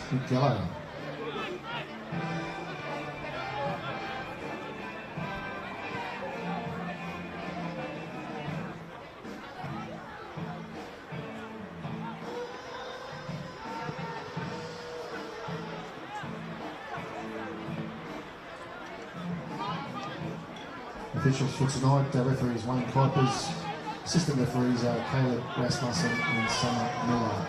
Gallo. Officials for tonight, referees Wayne Kuipers, assistant referees Caleb Rasmussen and Summer Miller.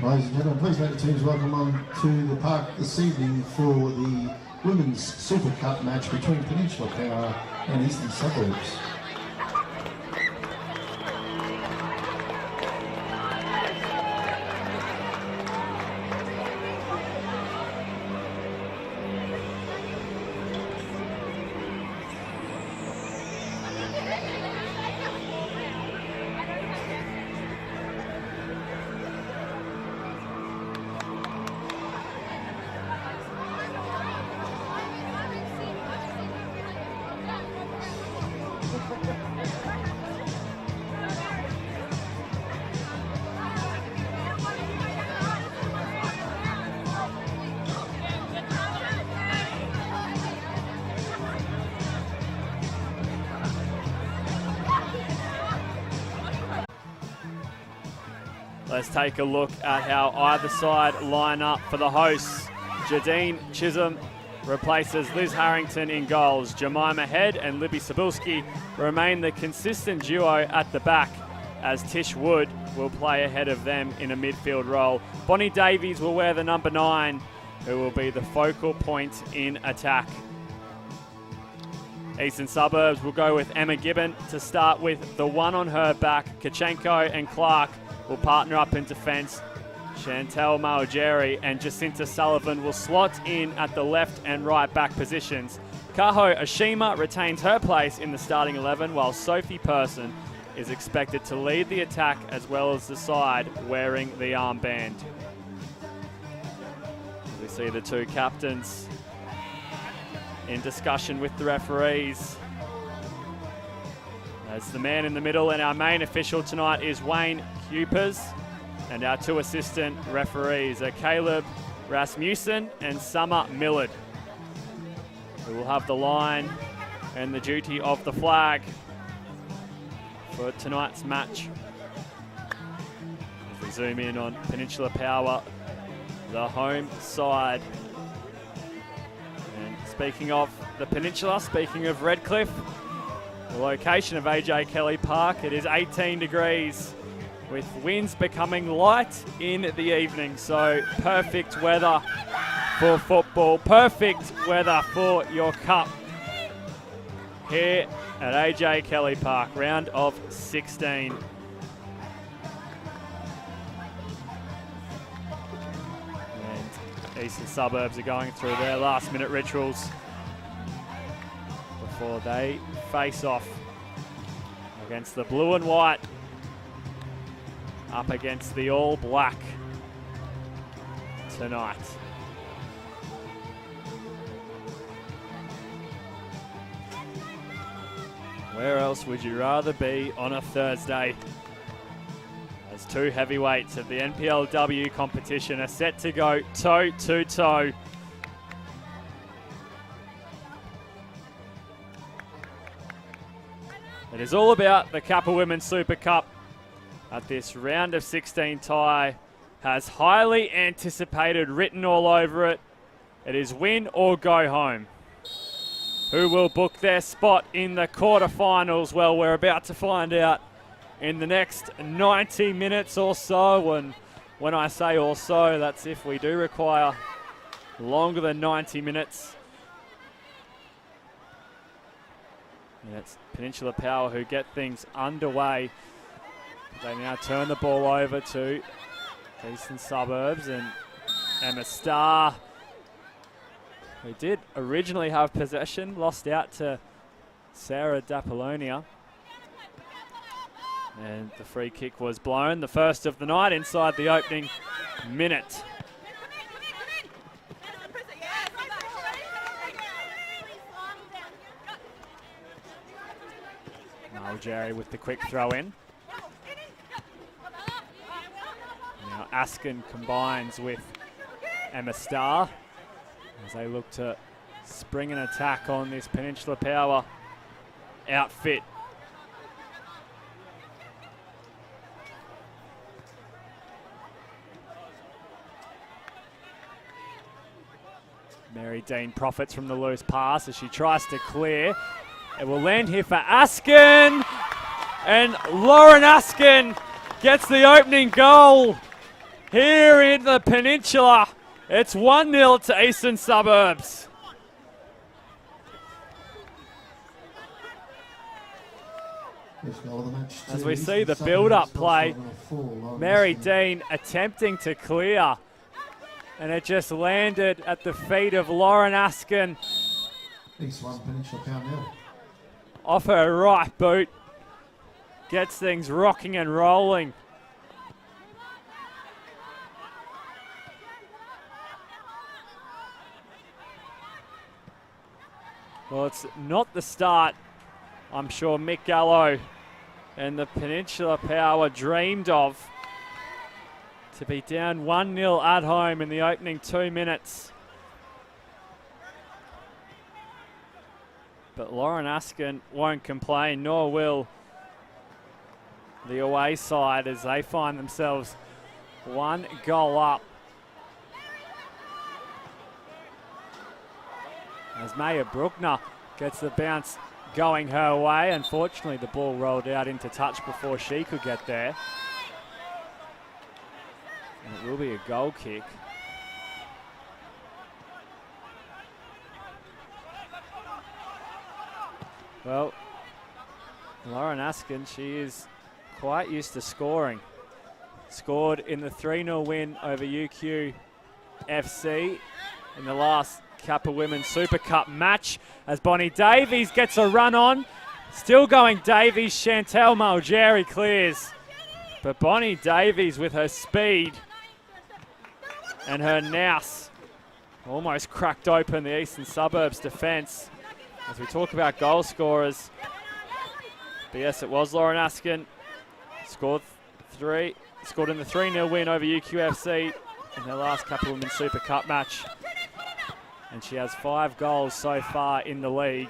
Ladies and gentlemen, please make the teams welcome on to the park this evening for the Women's Super Cup match between Peninsula Power and Eastern Suburbs. Let's take a look at how either side line up for the hosts. Jadine Chisholm replaces Liz Harrington in goals. Jemima Head and Libby Cebulski remain the consistent duo at the back, as Tish Wood will play ahead of them in a midfield role. Bonnie Davies will wear the number 9, who will be the focal point in attack. Eastern Suburbs will go with Emma Gibbon to start with the one on her back. Kachenko and Clark will partner up in defence. Chantel Maojeri and Jacinta Sullivan will slot in at the left and right back positions. Kaho Ashima retains her place in the starting 11, while Sophie Person is expected to lead the attack as well as the side wearing the armband. We see the two captains in discussion with the referees. As the man in the middle, and our main official tonight is Wayne Kuipers, and our two assistant referees are Caleb Rasmussen and Summer Millard, who will have the line and the duty of the flag for tonight's match. As we zoom in on Peninsula Power, the home side. And speaking of the Peninsula, speaking of Redcliffe, the location of AJ Kelly Park, it is 18 degrees with winds becoming light in the evening. So perfect weather for football, perfect weather for your cup here at AJ Kelly Park, round of 16. And Eastern Suburbs are going through their last minute rituals before they face off against the blue and white, up against the all black. tonight. Where else would you rather be on a Thursday? As two heavyweights of the NPLW competition are set to go toe to toe. It is all about the Kappa Women's Super Cup at this round of 16 tie. Has highly anticipated written all over it. It is win or go home. Who will book their spot in the quarterfinals? Well, we're about to find out in the next 90 minutes or so. And when I say or so, that's if we do require longer than 90 minutes. And it's Peninsula Power who get things underway. They now turn the ball over to Eastern Suburbs and Emma Starr, who did originally have possession, lost out to Sarah D'Apollonia. And the free kick was blown, the first of the night inside the opening minute. Jerry with the quick throw in. Now Askin combines with Emma Starr as they look to spring an attack on this Peninsula Power outfit. Mary Dean profits from the loose pass as she tries to clear. It will land here for Askin, and Lauren Askin gets the opening goal here in the Peninsula. It's 1-0 to Eastern Suburbs. As we see the build-up play, Mary Dean attempting to clear, and it just landed at the feet of Lauren Askin. East 1, Peninsula Power 0. Off her right boot, gets things rocking and rolling. Well, it's not the start I'm sure Mick Gallo and the Peninsula Power dreamed of, to be down 1-0 at home in the opening 2 minutes. But Lauren Askin won't complain, nor will the away side, as they find themselves 1 goal up. As Maya Bruckner gets the bounce going her way. Unfortunately, the ball rolled out into touch before she could get there. And it will be a goal kick. Well, Lauren Askin, she is quite used to scoring. Scored in the 3-0 win over UQ FC in the last Kappa Women's Super Cup match, as Bonnie Davies gets a run on. Still going Davies, Chantel Malgeri clears. But Bonnie Davies with her speed and her nous almost cracked open the Eastern Suburbs defence. As we talk about goal scorers, but yes, it was Lauren Askin. Scored in the 3-0 win over UQFC in their last Kappa Women's Super Cup match. And she has 5 goals so far in the league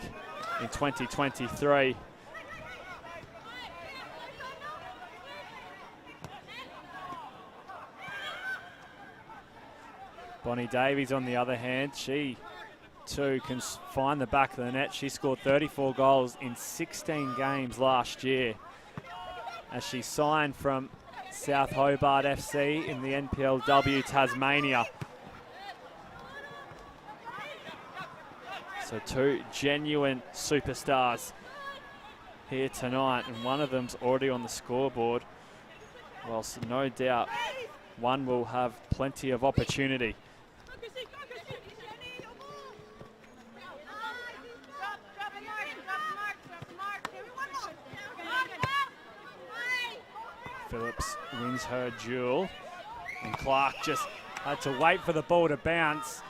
in 2023. Bonnie Davies, on the other hand, she too can find the back of the net. She scored 34 goals in 16 games last year, as she signed from South Hobart FC in the NPLW Tasmania. So 2 genuine superstars here tonight, and one of them's already on the scoreboard, whilst no doubt one will have plenty of opportunity. Phillips wins her duel, and Clark just had to wait for the ball to bounce.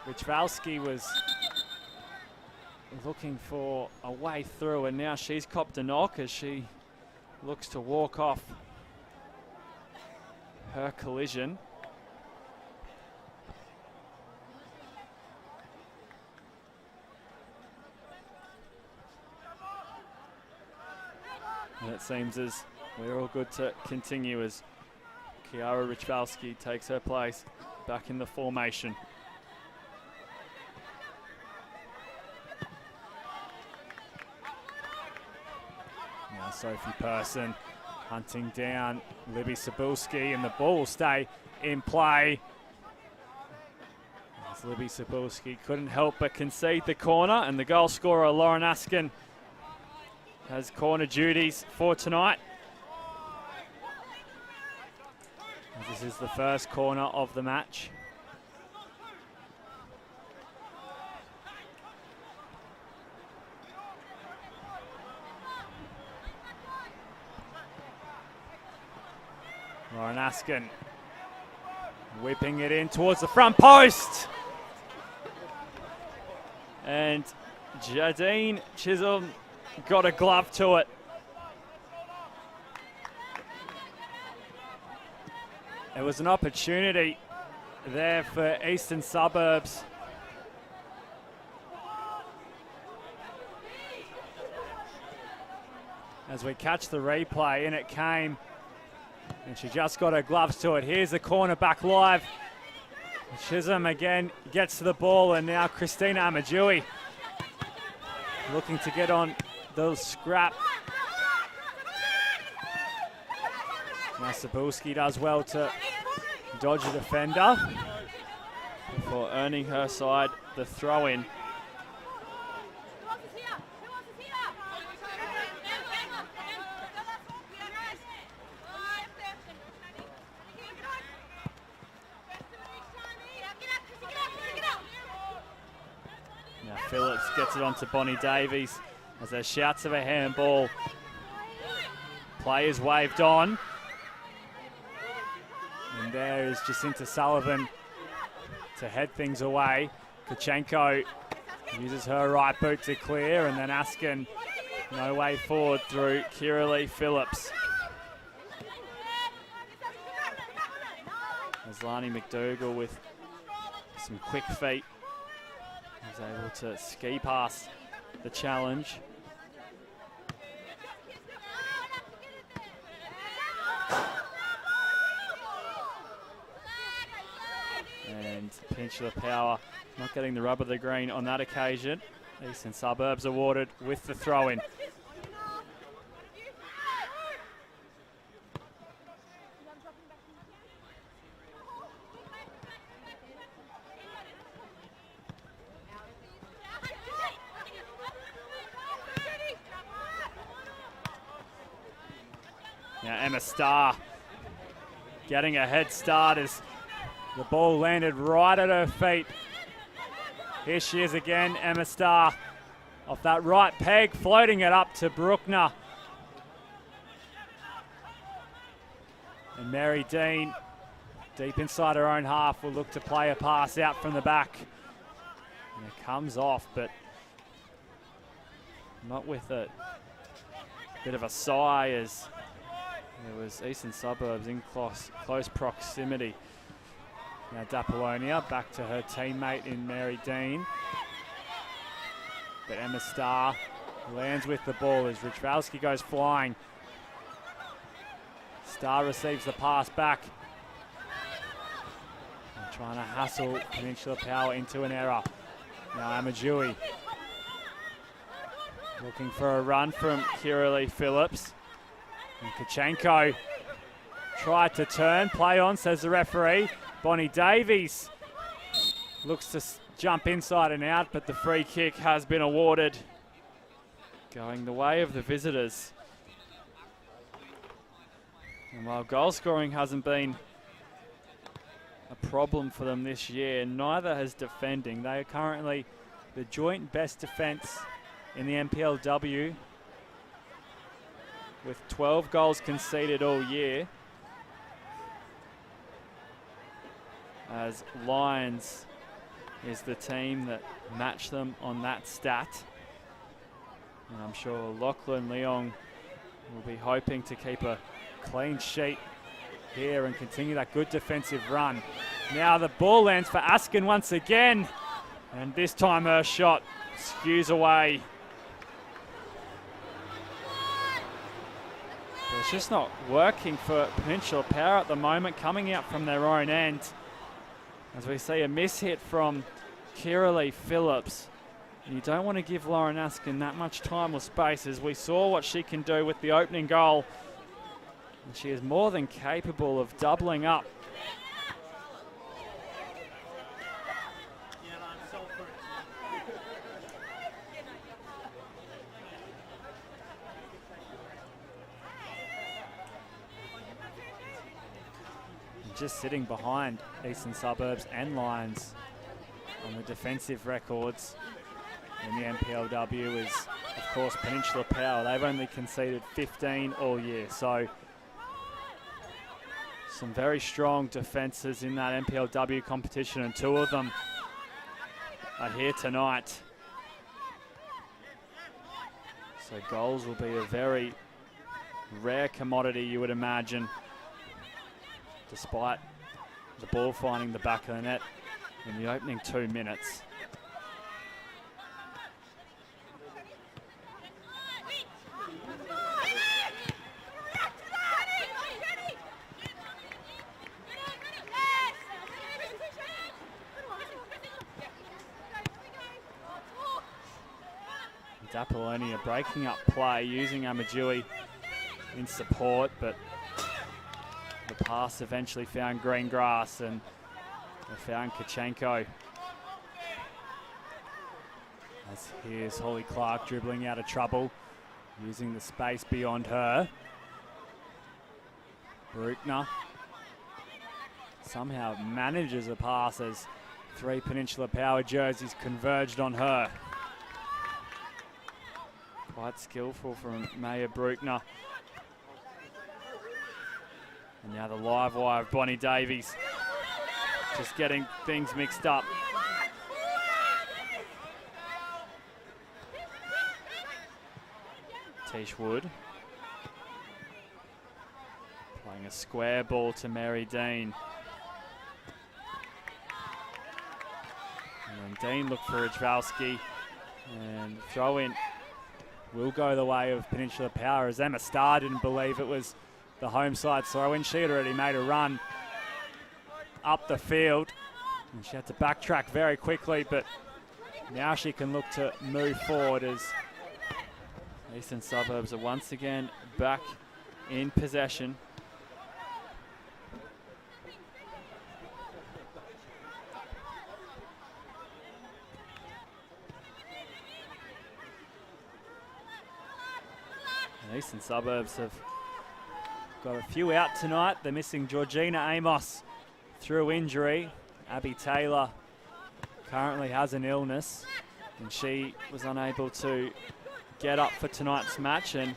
Richvalski was looking for a way through, and now she's copped a knock as she looks to walk off her collision. And it seems as we're all good to continue as Kiara Richvalski takes her place back in the formation. Now Sophie Person hunting down Libby Cebulski, and the ball will stay in play. As Libby Cebulski couldn't help but concede the corner, and the goal scorer Lauren Askin has corner duties for tonight. This is the first corner of the match. Lauren Askin whipping it in towards the front post. And Jadine Chisholm got a glove to it. It was an opportunity there for Eastern Suburbs. As we catch the replay, in it came, and she just got her gloves to it. Here's the corner back live. Chisholm again gets to the ball, and now Christina Amajui looking to get on the scrap. Now Cebulski does well to dodge a defender before earning her side the throw-in. Now Phillips gets it onto Bonnie Davies as there's shouts of a handball. Players waved on. And there is Jacinta Sullivan to head things away. Kachenko uses her right boot to clear, and then Askin, no way forward through Kiralee Phillips. As Lani McDougall with some quick feet was able to ski past the challenge. And Peninsula Power not getting the rub of the green on that occasion. Eastern Suburbs awarded with the throw-in. Now Emma Starr getting a head start as the ball landed right at her feet. Here she is again, Emma Starr, off that right peg, floating it up to Bruckner. And Mary Dean, deep inside her own half, will look to play a pass out from the back. And it comes off, but not with a bit of a sigh, as there was Eastern Suburbs in close proximity. Now Dapolonia back to her teammate in Mary Dean. But Emma Starr lands with the ball as Richvalski goes flying. Starr receives the pass back. And trying to hustle Peninsula Power into an error. Now Amajui looking for a run from Kiralee Phillips. And Kachenko tried to turn, play on, says the referee. Bonnie Davies looks to jump inside and out, but the free kick has been awarded, going the way of the visitors. And while goal scoring hasn't been a problem for them this year, neither has defending. They are currently the joint best defence in the NPLW, with 12 goals conceded all year. as Lions is the team that match them on that stat. And I'm sure Lachlan Leong will be hoping to keep a clean sheet here and continue that good defensive run. Now the ball lands for Askin once again, and this time her shot skews away. But it's just not working for Peninsula Power at the moment, coming out from their own end. As we see a miss hit from Kiralee Phillips. And you don't want to give Lauren Askin that much time or space, as we saw what she can do with the opening goal. And she is more than capable of doubling up. Just sitting behind Eastern Suburbs and Lions on the defensive records in the NPLW is, of course, Peninsula Power. They've only conceded 15 all year, so some very strong defences in that NPLW competition, and two of them are here tonight. So goals will be a very rare commodity, you would imagine, despite the ball finding the back of the net in the opening 2 minutes. Apollonia breaking up play, using Amadui in support, but the pass eventually found green grass and they found Kachenko. As here's Holly Clark dribbling out of trouble, using the space beyond her. Bruckner somehow manages a pass as 3 Peninsula Power jerseys converged on her. Quite skillful from Maya Bruckner. And now the live wire of Bonnie Davies. Just getting things mixed up. Tish Wood. Playing a square ball to Mary Dean. And then Dean looked for Rijvalski. And throw in will go the way of Peninsula Power, as Emma Starr didn't believe it was the home side throw-in. She had already made a run up the field and she had to backtrack very quickly, but now she can look to move forward as Eastern Suburbs are once again back in possession. Eastern Suburbs have got a few out tonight. They're missing Georgina Amos through injury. Abby Taylor currently has an illness and she was unable to get up for tonight's match, and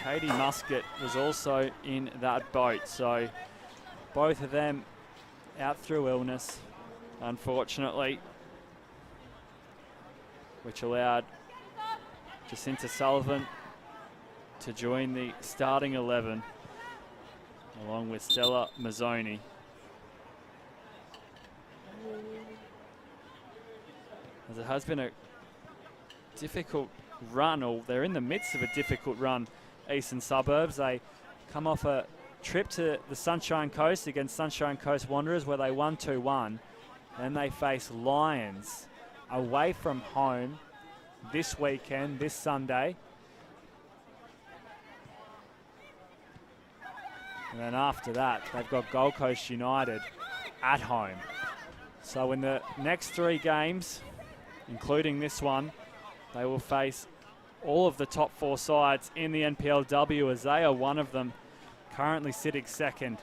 Katie Muscat was also in that boat. So both of them out through illness, unfortunately, which allowed Jacinta Sullivan to join the starting 11 along with Stella Mazzoni. As it has been a difficult run, or they're in the midst of a difficult run, Eastern Suburbs. They come off a trip to the Sunshine Coast against Sunshine Coast Wanderers where they won 2-1. Then they face Lions away from home this weekend, this Sunday. And then after that, they've got Gold Coast United at home. So in the next 3 games, including this one, they will face all of the top 4 sides in the NPLW, as they are one of them currently sitting second.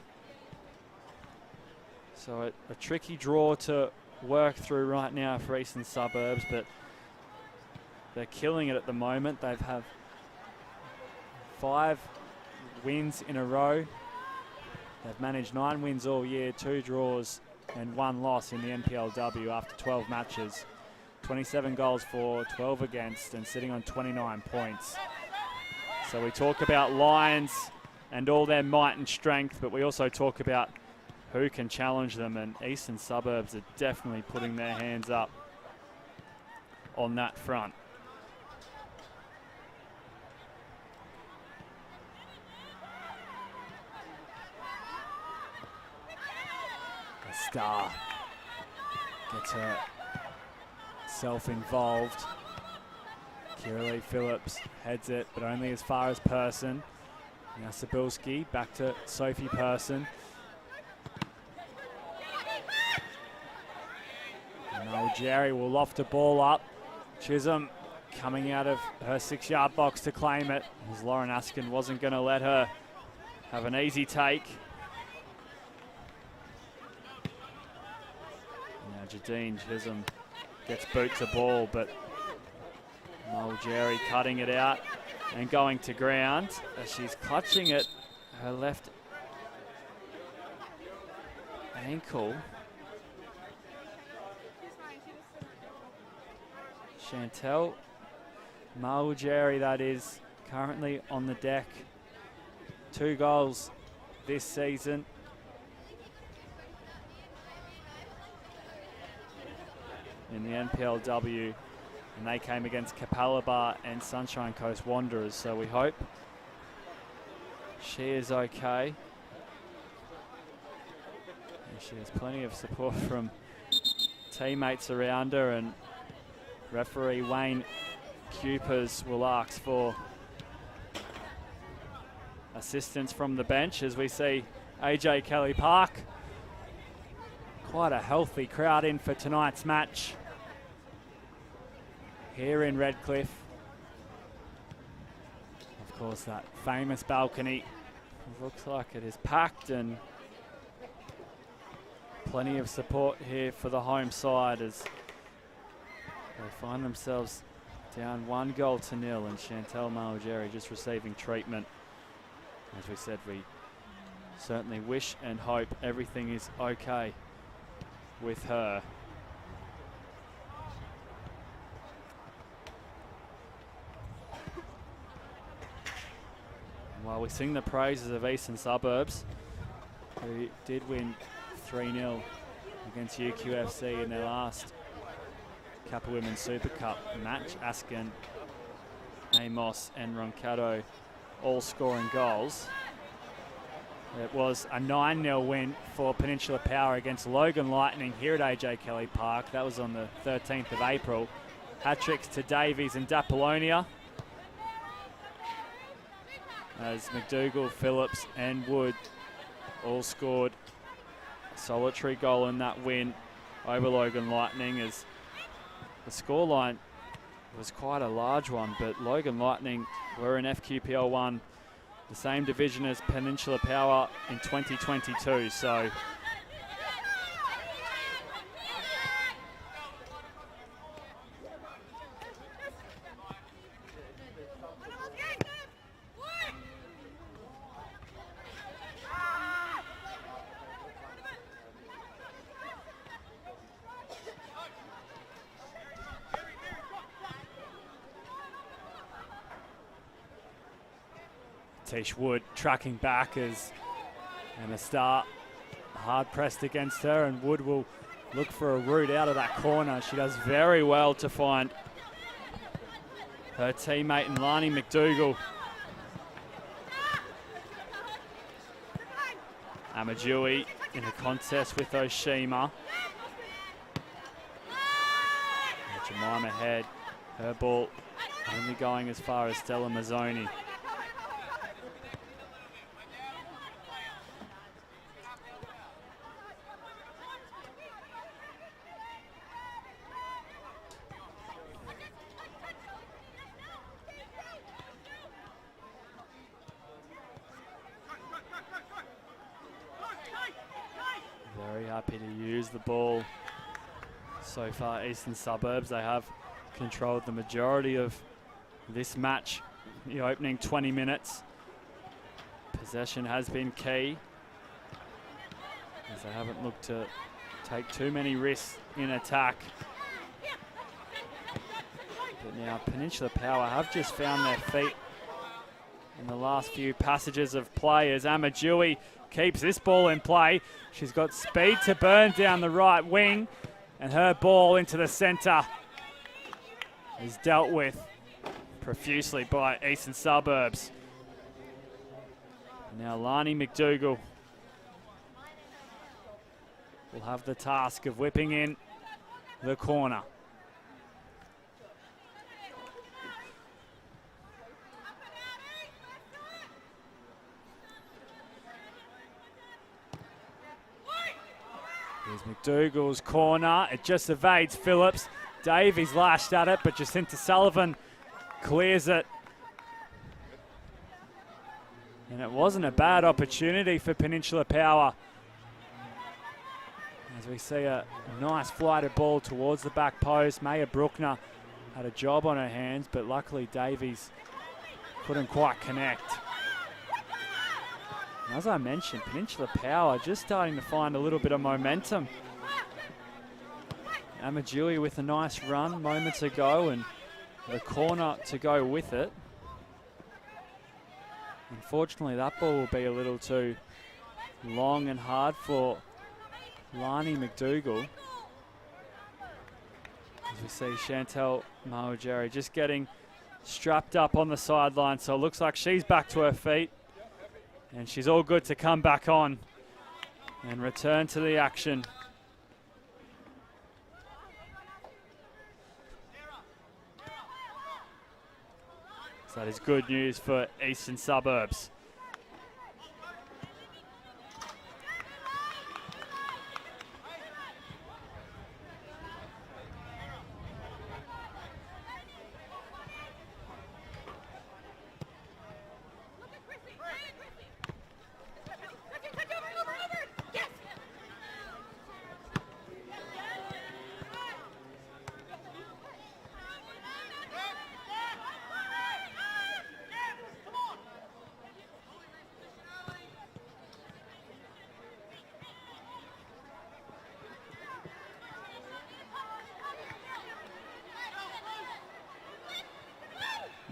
So a tricky draw to work through right now for Eastern Suburbs, but they're killing it at the moment. They've had 5 wins in a row. They've managed 9 wins all year, 2 draws and 1 loss in the NPLW after 12 matches. 27 goals for, 12 against, and sitting on 29 points. So we talk about Lions and all their might and strength, but we also talk about who can challenge them, and Eastern Suburbs are definitely putting their hands up on that front. Star gets herself involved. Kiralee Phillips heads it, but only as far as Person. Now Sabilski back to Sophie Person. Jerry will loft a ball up. Chisholm coming out of her 6-yard box to claim it, as Lauren Askin wasn't going to let her have an easy take. Now Jadine Chisholm gets boot to ball, but Noel Jerry cutting it out and going to ground as she's clutching it, her left ankle. Chantel Maljeri, that is, currently on the deck. 2 goals this season. In the NPLW, and they came against Kapalaba and Sunshine Coast Wanderers, so we hope she is okay. And she has plenty of support from teammates around her, and referee Wayne Cupers will ask for assistance from the bench as we see AJ Kelly Park. Quite a healthy crowd in for tonight's match here in Redcliffe. Of course, that famous balcony looks like it is packed, and plenty of support here for the home side as they find themselves down 1-0 and Chantel Maljeri just receiving treatment. As we said, we certainly wish and hope everything is okay with her. And while we sing the praises of Eastern Suburbs, who did win 3-0 against UQFC in their last Kappa Women's Super Cup match, Askin, Amos and Roncato all scoring goals. It was a 9-0 win for Peninsula Power against Logan Lightning here at AJ Kelly Park. That was on the 13th of April. Hat-tricks to Davies and Dapolonia, as McDougall, Phillips and Wood all scored a solitary goal in that win over Logan Lightning, as the scoreline was quite a large one, but Logan Lightning were in FQPL 1, the same division as Peninsula Power in 2022. So Tish Wood tracking back as Emma Starr hard pressed against her, and Wood will look for a route out of that corner. She does very well to find her teammate and Lani McDougall. Amadjui in a contest with Oshima. And Jemima Head, her ball only going as far as Stella Mazzoni. Very happy to use the ball. So far, Eastern Suburbs, they have controlled the majority of this match, the opening 20 minutes. Possession has been key, as they haven't looked to take too many risks in attack. But now Peninsula Power have just found their feet in the last few passages of play as Amadjui keeps this ball in play. She's got speed to burn down the right wing, and her ball into the centre is dealt with profusely by Eastern Suburbs. Now Lani McDougall will have the task of whipping in the corner. Here's McDougall's corner. It just evades Phillips. Davies lashed at it, but Jacinta Sullivan clears it. And it wasn't a bad opportunity for Peninsula Power, as we see a nice flighted ball towards the back post. Maya Bruckner had a job on her hands, but luckily Davies couldn't quite connect. And as I mentioned, Peninsula Power just starting to find a little bit of momentum. Amadjui with a nice run moments ago, and the corner to go with it. Unfortunately, that ball will be a little too long and hard for Lani McDougall. As we see Chantel Mawajeri just getting strapped up on the sideline, so it looks like she's back to her feet. And she's all good to come back on and return to the action. So that is good news for Eastern Suburbs.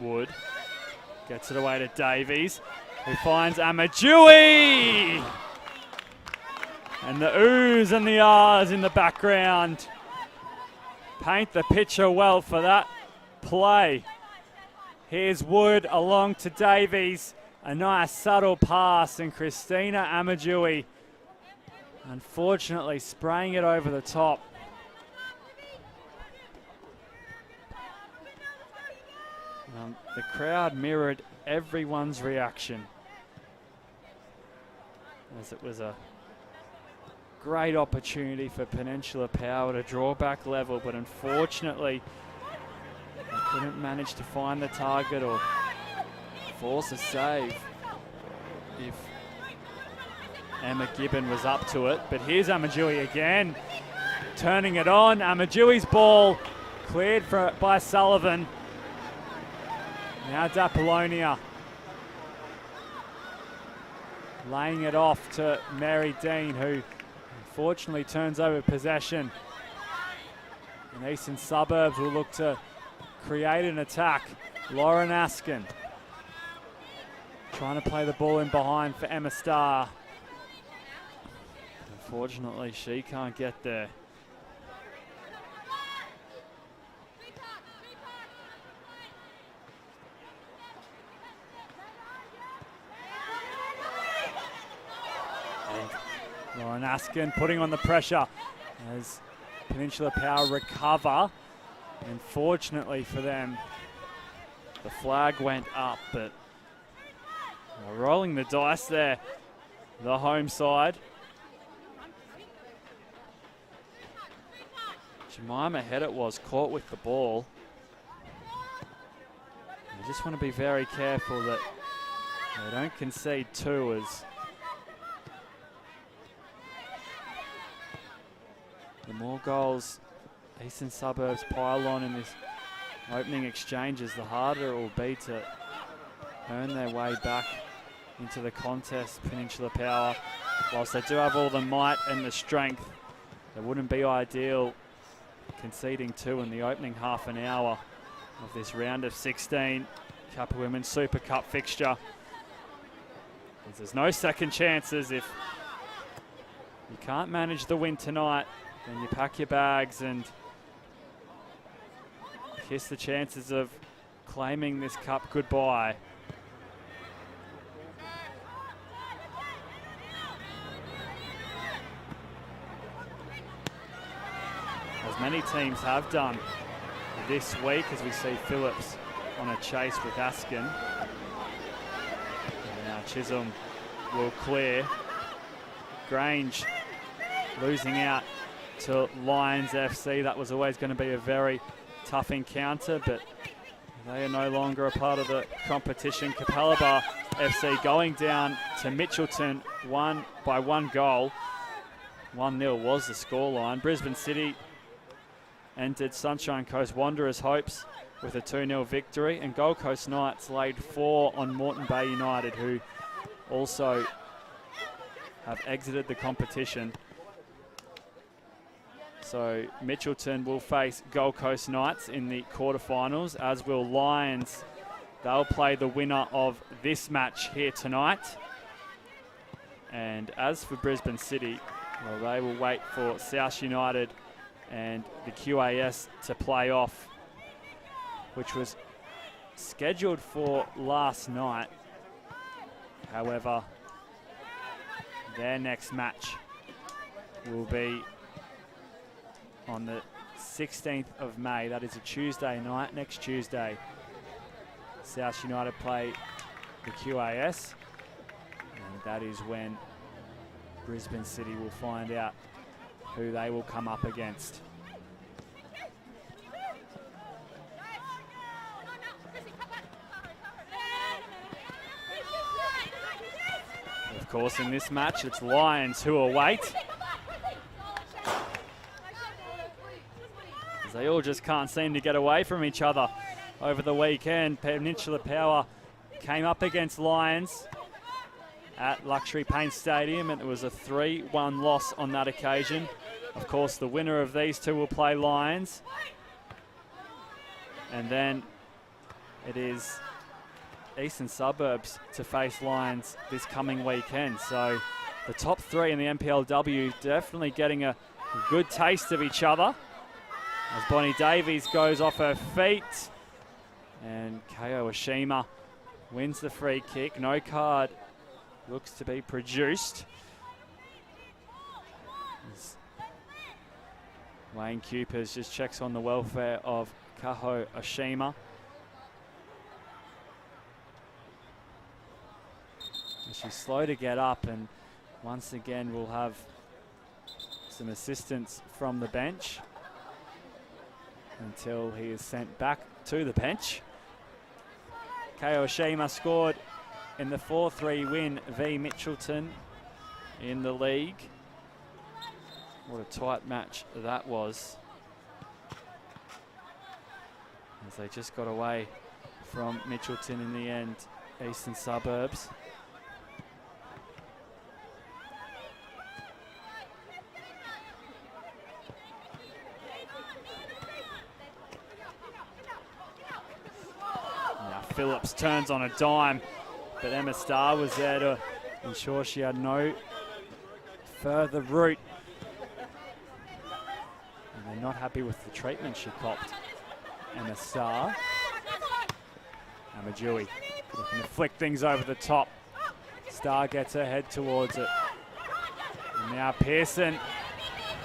Wood gets it away to Davies, who finds Amadjui! And the oohs and the ahs in the background paint the picture well for that play. Here's Wood along to Davies. A nice subtle pass, and Christina Amadjui unfortunately spraying it over the top. The crowd mirrored everyone's reaction, as it was a great opportunity for Peninsula Power to draw back level, but unfortunately they couldn't manage to find the target or force a save if Emma Gibbon was up to it. But here's Amadjui again, turning it on. Amadjui's ball cleared by Sullivan. Now D'Apollonia laying it off to Mary Dean, who unfortunately turns over possession. And Eastern Suburbs will look to create an attack. Lauren Askin trying to play the ball in behind for Emma Starr. Unfortunately, she can't get there. Lauren Askin putting on the pressure as Peninsula Power recover. And fortunately for them, the flag went up, but rolling the dice there, the home side. Jemima Head it was, caught with the ball. You just want to be very careful that they don't concede two, as the more goals Eastern Suburbs pile on in this opening exchanges, the harder it will be to earn their way back into the contest. Peninsula Power, whilst they do have all the might and the strength, It wouldn't be ideal conceding 2 in the opening half an hour of this round of 16 Kappa Women's Super Cup fixture. There's no second chances. If you can't manage the win tonight, then you pack your bags and kiss the chances of claiming this cup goodbye. As many teams have done this week, as we see Phillips on a chase with Askin. And now Chisholm will clear. Grange losing out to Lions FC. That was always going to be a very tough encounter, but they are no longer a part of the competition. Kappa FC going down to Mitchelton by 1 goal. 1-0 was the scoreline. Brisbane City entered Sunshine Coast Wanderers' hopes with a 2-0 victory, and Gold Coast Knights laid 4 on Moreton Bay United, who also have exited the competition. So Mitchelton will face Gold Coast Knights in the quarterfinals, as will Lions. They'll play the winner of this match here tonight. And as for Brisbane City, well, they will wait for South United and the QAS to play off, which was scheduled for last night. However, their next match will be on the 16th of May. That is a Tuesday night, next Tuesday. South United play the QAS, and that is when Brisbane City will find out who they will come up against. Of course, in this match, it's Lions who await, as they all just can't seem to get away from each other. Over the weekend, Peninsula Power came up against Lions at Luxury Paint Stadium, and it was a 3-1 loss on that occasion. Of course, the winner of these two will play Lions. And then it is Eastern Suburbs to face Lions this coming weekend. So the top 3 in the NPLW definitely getting a good taste of each other, as Bonnie Davies goes off her feet. And Ko Ashima wins the free kick. No card looks to be produced. As Wayne Cupers just checks on the welfare of Kaho Ashima. She's slow to get up, and once again we'll have some assistance from the bench until he is sent back to the bench. Ko Ashima scored in the 4-3 win v Mitchelton in the league. What a tight match that was, as they just got away from Mitchelton in the end, Eastern Suburbs. Now Phillips turns on a dime, but Emma Starr was there to ensure she had no further route. And they're not happy with the treatment she copped. Emma Starr. Amadjui looking to flick things over the top. Starr gets her head towards it. And now Pearson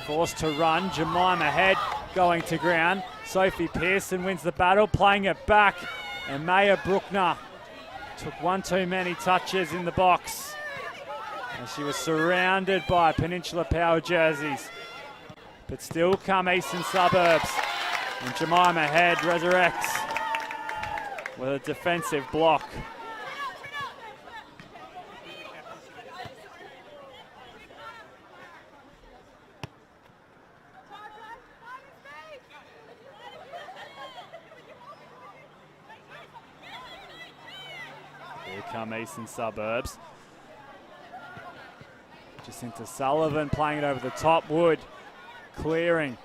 forced to run. Jemima Head going to ground. Sophie Pearson wins the battle, playing it back. And Maya Bruckner took one too many touches in the box, and she was surrounded by Peninsula Power jerseys. But still come Eastern Suburbs, and Jemima Head resurrects with a defensive block. Here come Eastern Suburbs. Jacinta Sullivan playing it over the top. Wood clearing.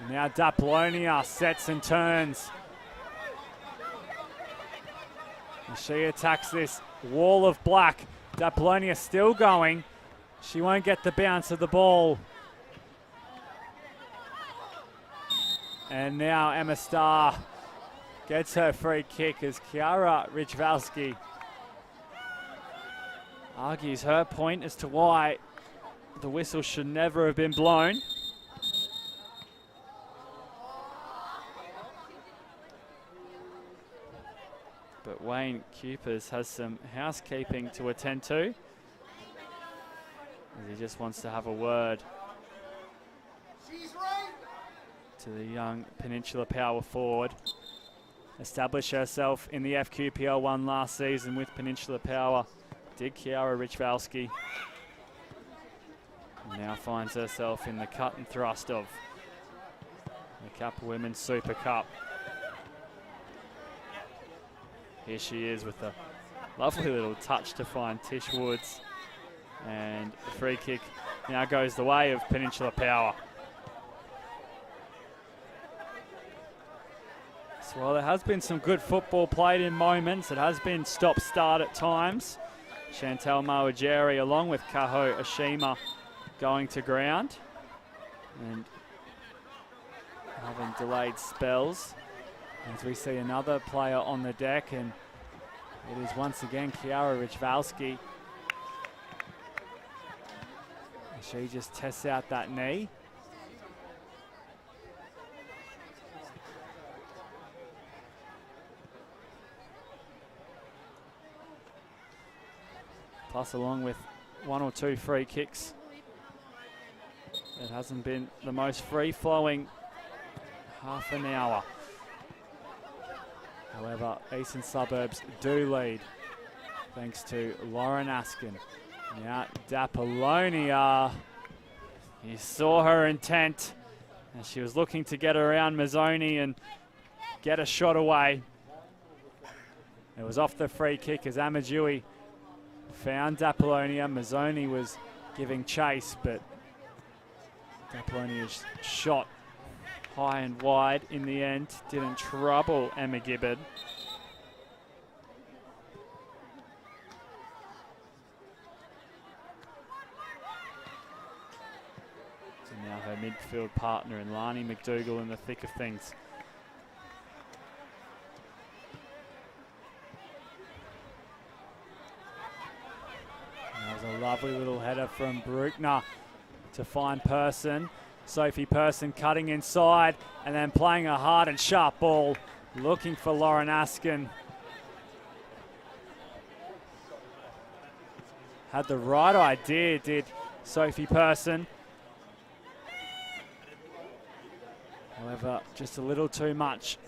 Now Daplonia sets and turns. And she attacks this wall of black. Daplonia still going. She won't get the bounce of the ball. And now Emma Starr gets her free kick as Kiara Richvalski argues her point as to why the whistle should never have been blown. But Wayne Cupers has some housekeeping to attend to, as he just wants to have a word to the young Peninsula power forward. Establish herself in the FQPL 1 last season with Peninsula Power did Kiara Richvalski. Now finds herself in the cut and thrust of the Kappa Women's Super Cup. Here she is with a lovely little touch to find Tish Woods. And the free kick now goes the way of Peninsula Power. So while there has been some good football played in moments, it has been stop-start at times. Chantel Mawajeri along with Kaho Ashima going to ground and having delayed spells. As we see another player on the deck, and it is once again Kiara Richvalski. She just tests out that knee. Plus, along with 1 or 2 free kicks, it hasn't been the most free-flowing half an hour. However, Eastern Suburbs do lead thanks to Lauren Askin. Now Daplonia, you saw her intent, and she was looking to get around Mazzoni and get a shot away. It was off the free kick as Amajui found Daplonia. Mazzoni was giving chase, but Daplonia's shot high and wide in the end didn't trouble Emma Gibbard. So now her midfield partner and Lani McDougall in the thick of things. That was a lovely little header from Bruckner to find Person. Sophie Person cutting inside and then playing a hard and sharp ball, looking for Lauren Askin. Had the right idea, did Sophie Person. However, just a little too much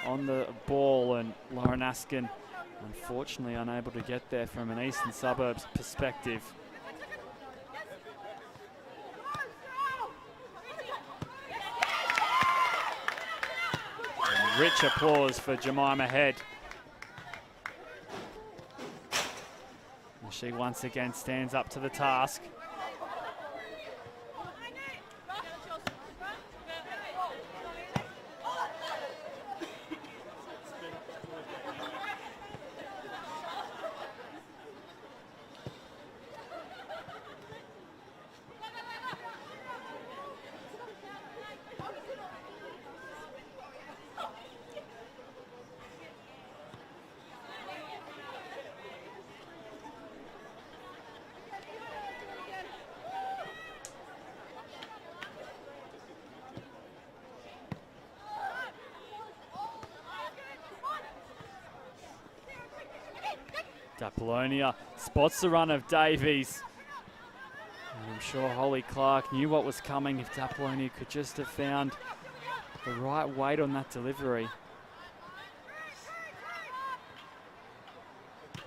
on the ball, and Lauren Askin unfortunately unable to get there from an Eastern Suburbs perspective. And rich applause for Jemima Head. And she once again stands up to the task. Daplonia spots the run of Davies. And I'm sure Holly Clark knew what was coming if Daplonia could just have found the right weight on that delivery.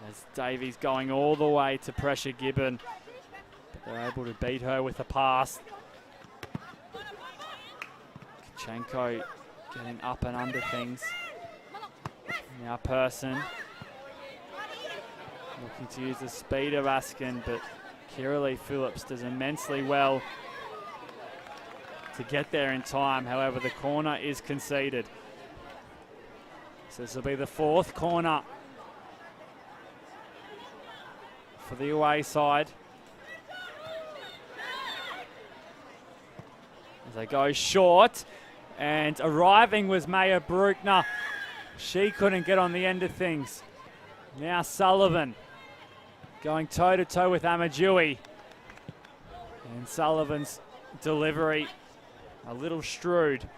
As Davies going all the way to pressure Gibbon, but they're able to beat her with a pass. Kachenko getting up and under things. Now Person looking to use the speed of Askin, but Kiralee Phillips does immensely well to get there in time. However, the corner is conceded. So this will be the fourth corner for the away side. As they go short, and arriving was Maya Bruckner. She couldn't get on the end of things. Now Sullivan going toe-to-toe with Amadjui. And Sullivan's delivery a little strewed.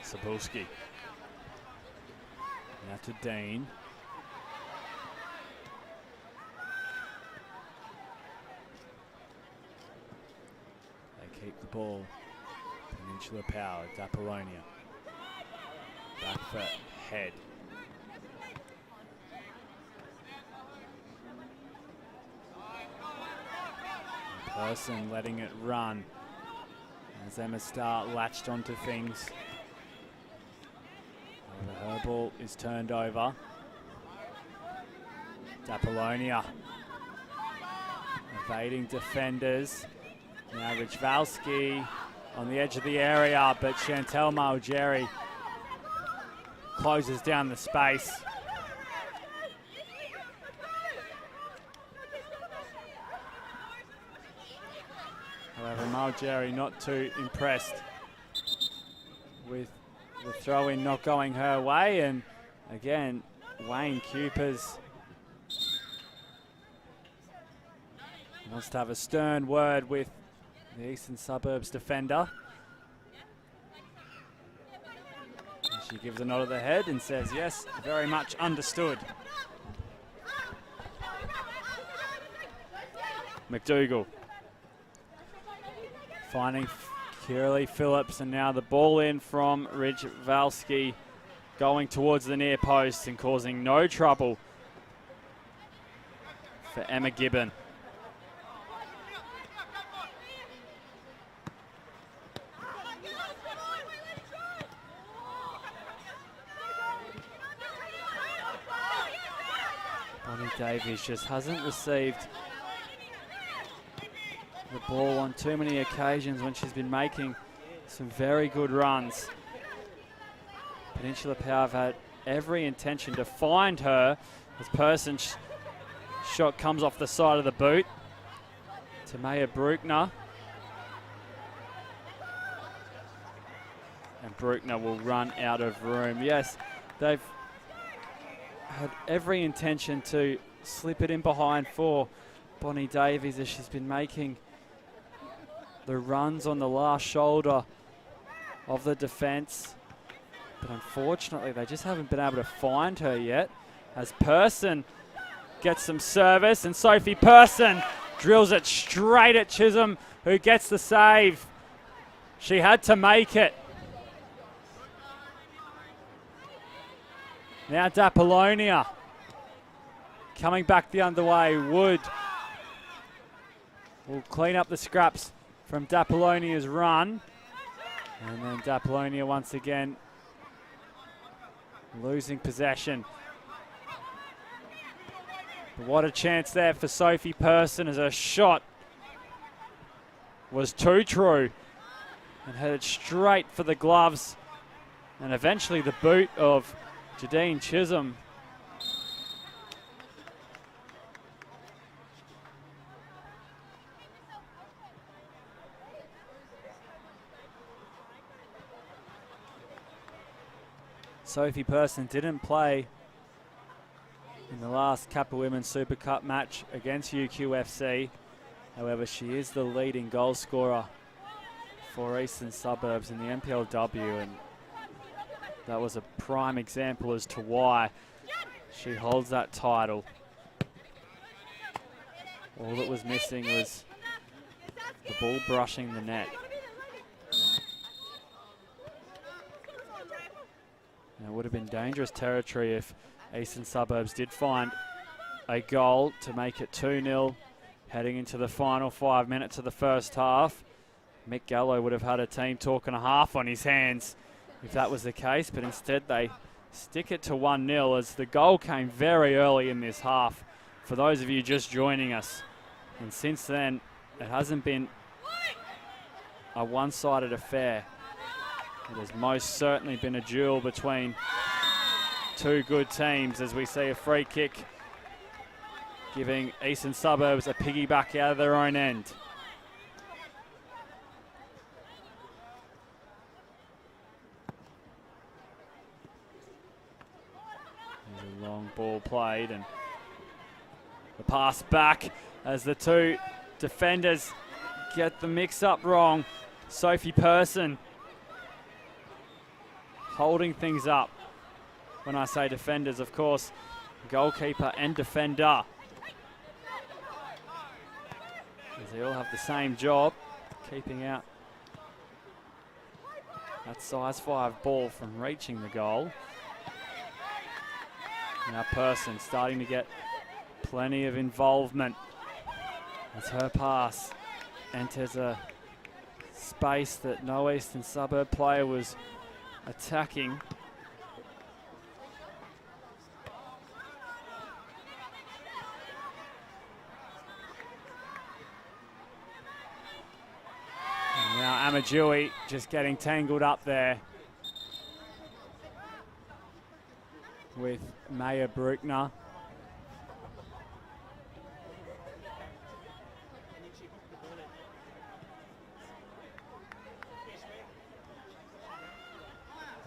Sapolsky. Now to Dean. They keep the ball. Peninsula power, Apollonia. Back foot, head. Person letting it run as Emma Starr latched onto things. Her ball is turned over. Apollonia evading defenders. Now Richvalski on the edge of the area, but Chantel Malgeri closes down the space. However, Malgeri not too impressed with the throw-in not going her way, and again, Wayne Cupers wants to have a stern word with the Eastern Suburbs defender. And she gives a nod of the head and says, yes, very much understood. McDougall finding Kiralee Phillips, and now the ball in from Ridge-Valsky going towards the near post and causing no trouble for Emma Gibbon. Bonnie Davies just hasn't received the ball on too many occasions when she's been making some very good runs. Peninsula Power have had every intention to find her as Person's shot comes off the side of the boot to Maya Bruckner. And Bruckner will run out of room. Yes, they've had every intention to slip it in behind for Bonnie Davies as she's been making the runs on the last shoulder of the defence. But unfortunately, they just haven't been able to find her yet. As Person gets some service, and Sophie Person drills it straight at Chisholm, who gets the save. She had to make it. Now Apollonia coming back the underway. Wood will clean up the scraps from Apollonia's run. And then Apollonia once again losing possession. But what a chance there for Sophie Person, as her shot was too true and headed straight for the gloves and eventually the boot of Jadine Chisholm. Sophie Person didn't play in the last Kappa Women's Super Cup match against UQFC. However, she is the leading goal scorer for Eastern Suburbs in the NPLW, and that was a prime example as to why she holds that title. All that was missing was the ball brushing the net. And it would have been dangerous territory if Eastern Suburbs did find a goal to make it 2-0 heading into the final 5 minutes of the first half. Mick Gallo would have had a team talk and a half on his hands if that was the case, but instead they stick it to 1-0 as the goal came very early in this half for those of you just joining us. And since then, it hasn't been a one-sided affair. It has most certainly been a duel between two good teams as we see a free kick giving Eastern Suburbs a piggyback out of their own end. There's a long ball played and the pass back as the two defenders get the mix-up wrong. Sophie Person holding things up. When I say defenders, of course, goalkeeper and defender. As they all have the same job, keeping out that size 5 ball from reaching the goal. Now Person starting to get plenty of involvement as her pass enters a space that no Eastern Suburb player was attacking. And now Amadjui just getting tangled up there with Maya Bruckner.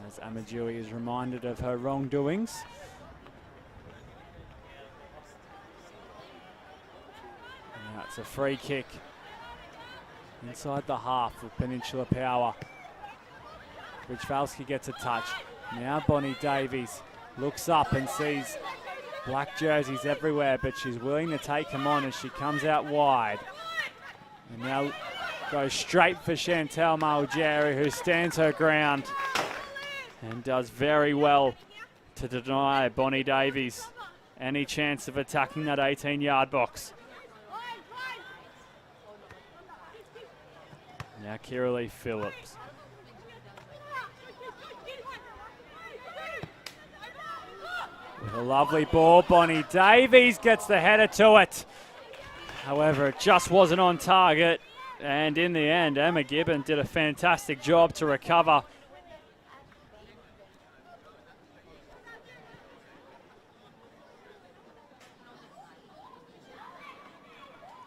As Amadjui is reminded of her wrongdoings. And now it's a free kick inside the half with Peninsula Power. Richvalski gets a touch. Now Bonnie Davies looks up and sees black jerseys everywhere, but she's willing to take them on as she comes out wide. And now goes straight for Chantel Malgeri, who stands her ground and does very well to deny Bonnie Davies any chance of attacking that 18-yard box. Now Kiralee Phillips. With a lovely ball, Bonnie Davies gets the header to it. However, it just wasn't on target. And in the end, Emma Gibbon did a fantastic job to recover.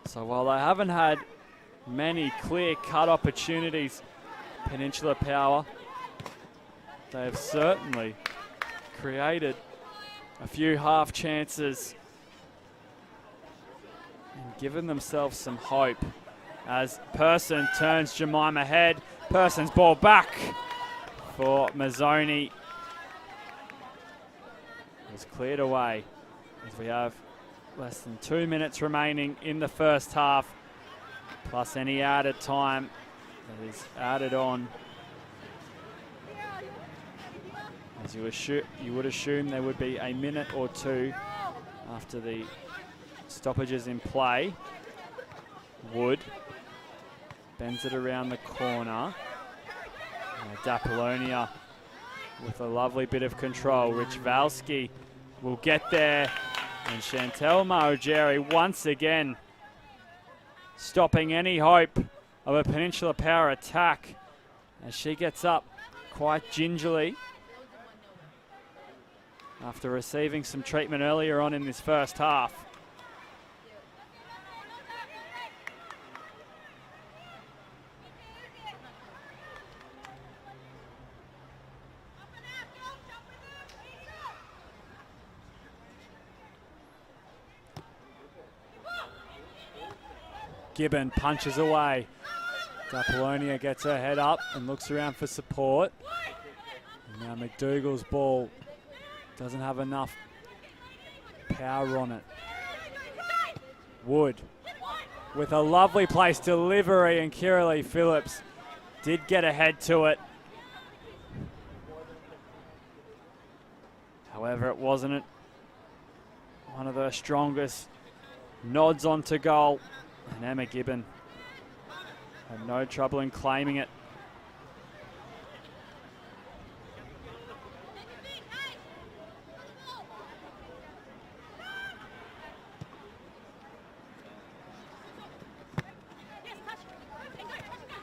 So while they haven't had many clear-cut opportunities, Peninsula Power, they have certainly created a few half chances and given themselves some hope as Person turns Jemima head. Person's ball back for Mazzoni. It was cleared away as we have less than 2 minutes remaining in the first half, plus any added time that is added on. As you would assume there would be a minute or two after the stoppages in play. Wood bends it around the corner. Dapolonia with a lovely bit of control. Richvalski will get there. And Chantel Malgeri once again stopping any hope of a Peninsula Power attack as she gets up quite gingerly after receiving some treatment earlier on in this first half. Gibbon punches away. Dapolonia gets her head up and looks around for support. And now McDougall's ball doesn't have enough power on it. Wood with a lovely place delivery, and Kiralee Phillips did get ahead to it. However, it wasn't one of her strongest nods onto goal, and Emma Gibbon had no trouble in claiming it.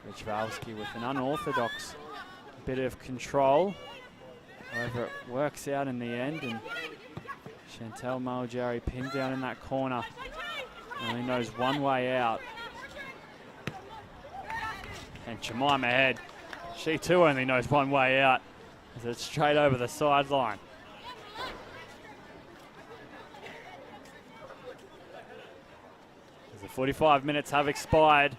Richvalski with an unorthodox bit of control. However, it works out in the end, and Chantel Maljari pinned down in that corner. Only knows one way out. And Jemima Head, she too only knows one way out, as it's straight over the sideline. As the 45 minutes have expired,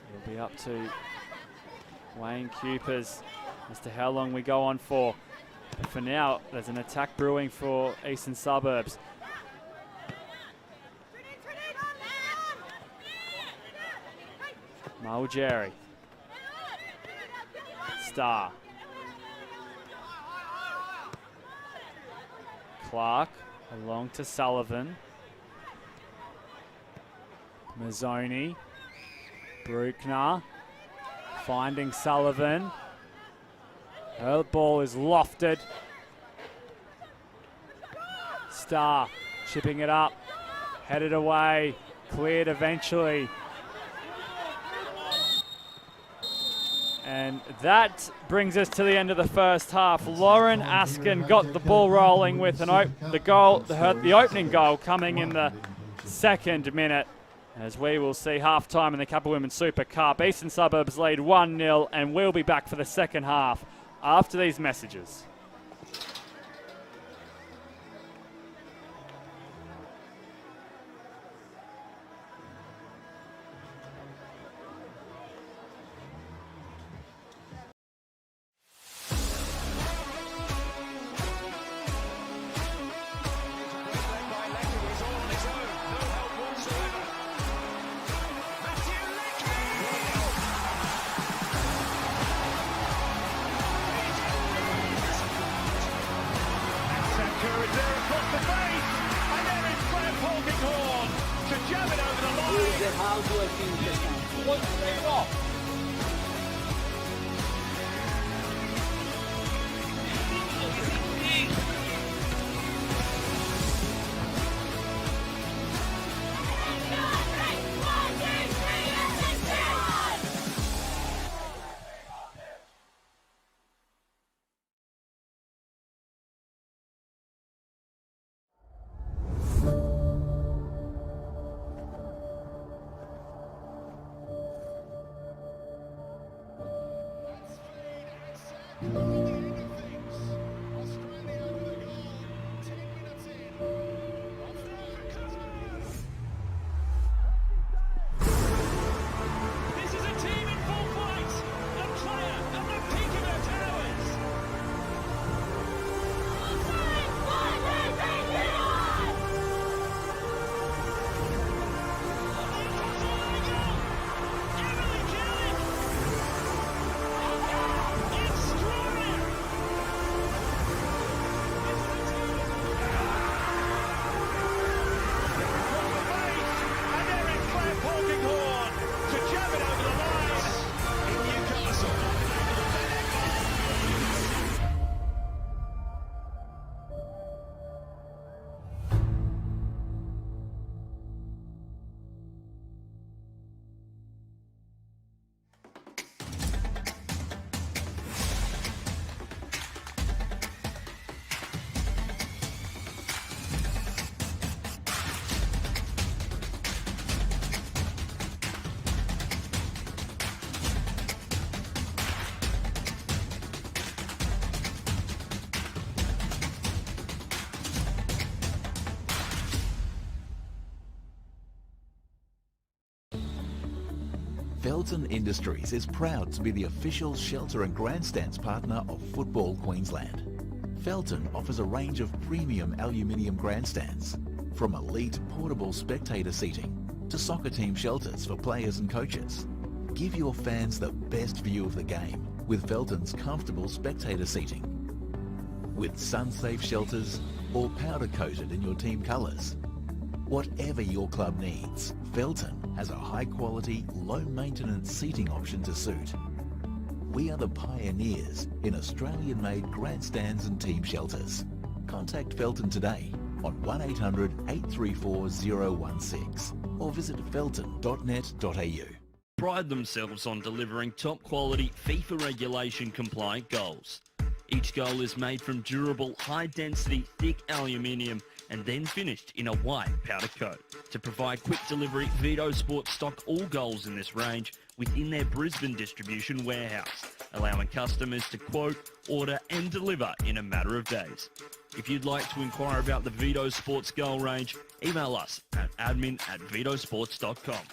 it'll be up to Wayne Cupers as to how long we go on for. But for now, there's an attack brewing for Eastern Suburbs. Maljari. Star. Clark along to Sullivan. Mazzoni. Bruckner finding Sullivan. Her ball is lofted. Star chipping it up. Headed away. Cleared eventually. And that brings us to the end of the first half. Lauren Askin got the ball rolling with the opening goal coming in the second minute, as we will see half-time in the Kappa Women's Super Cup. Eastern Suburbs lead 1-0, and we'll be back for the second half after these messages. Felton Industries is proud to be the official shelter and grandstands partner of Football Queensland. Felton offers a range of premium aluminium grandstands, from elite portable spectator seating to soccer team shelters for players and coaches. Give your fans the best view of the game with Felton's comfortable spectator seating. with sun-safe shelters or powder-coated in your team colours. Whatever your club needs, Felton has a high-quality, low-maintenance seating option to suit. We are the pioneers in Australian-made grandstands and team shelters. Contact Felton today on 1800 834 016 or visit felton.net.au. Pride themselves on delivering top-quality FIFA regulation compliant goals. Each goal is made from durable, high-density, thick aluminium and then finished in a white powder coat. To provide quick delivery, Vito Sports stock all goals in this range within their Brisbane distribution warehouse, allowing customers to quote, order and deliver in a matter of days. If you'd like to inquire about the Vito Sports goal range, email us at admin@vitosports.com.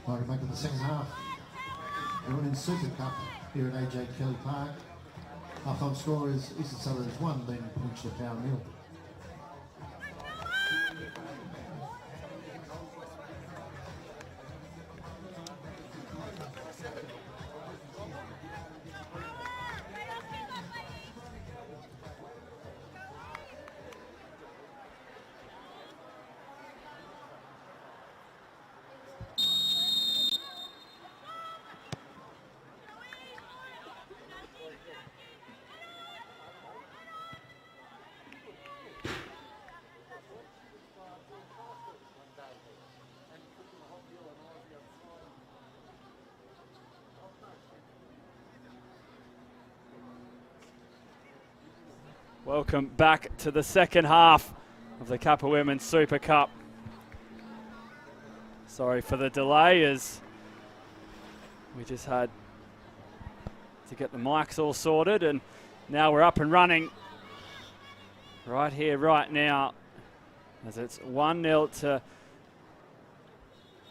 Welcome back to the second half. The Women's Super Cup here at AJ Kelly Park. Half-time score is Eastern Suburbs 1, then Peninsula Power 0. Welcome back to the second half of the Kappa Women's Super Cup. Sorry for the delay, as we just had to get the mics all sorted, and now we're up and running right here, right now, as it's 1-0 to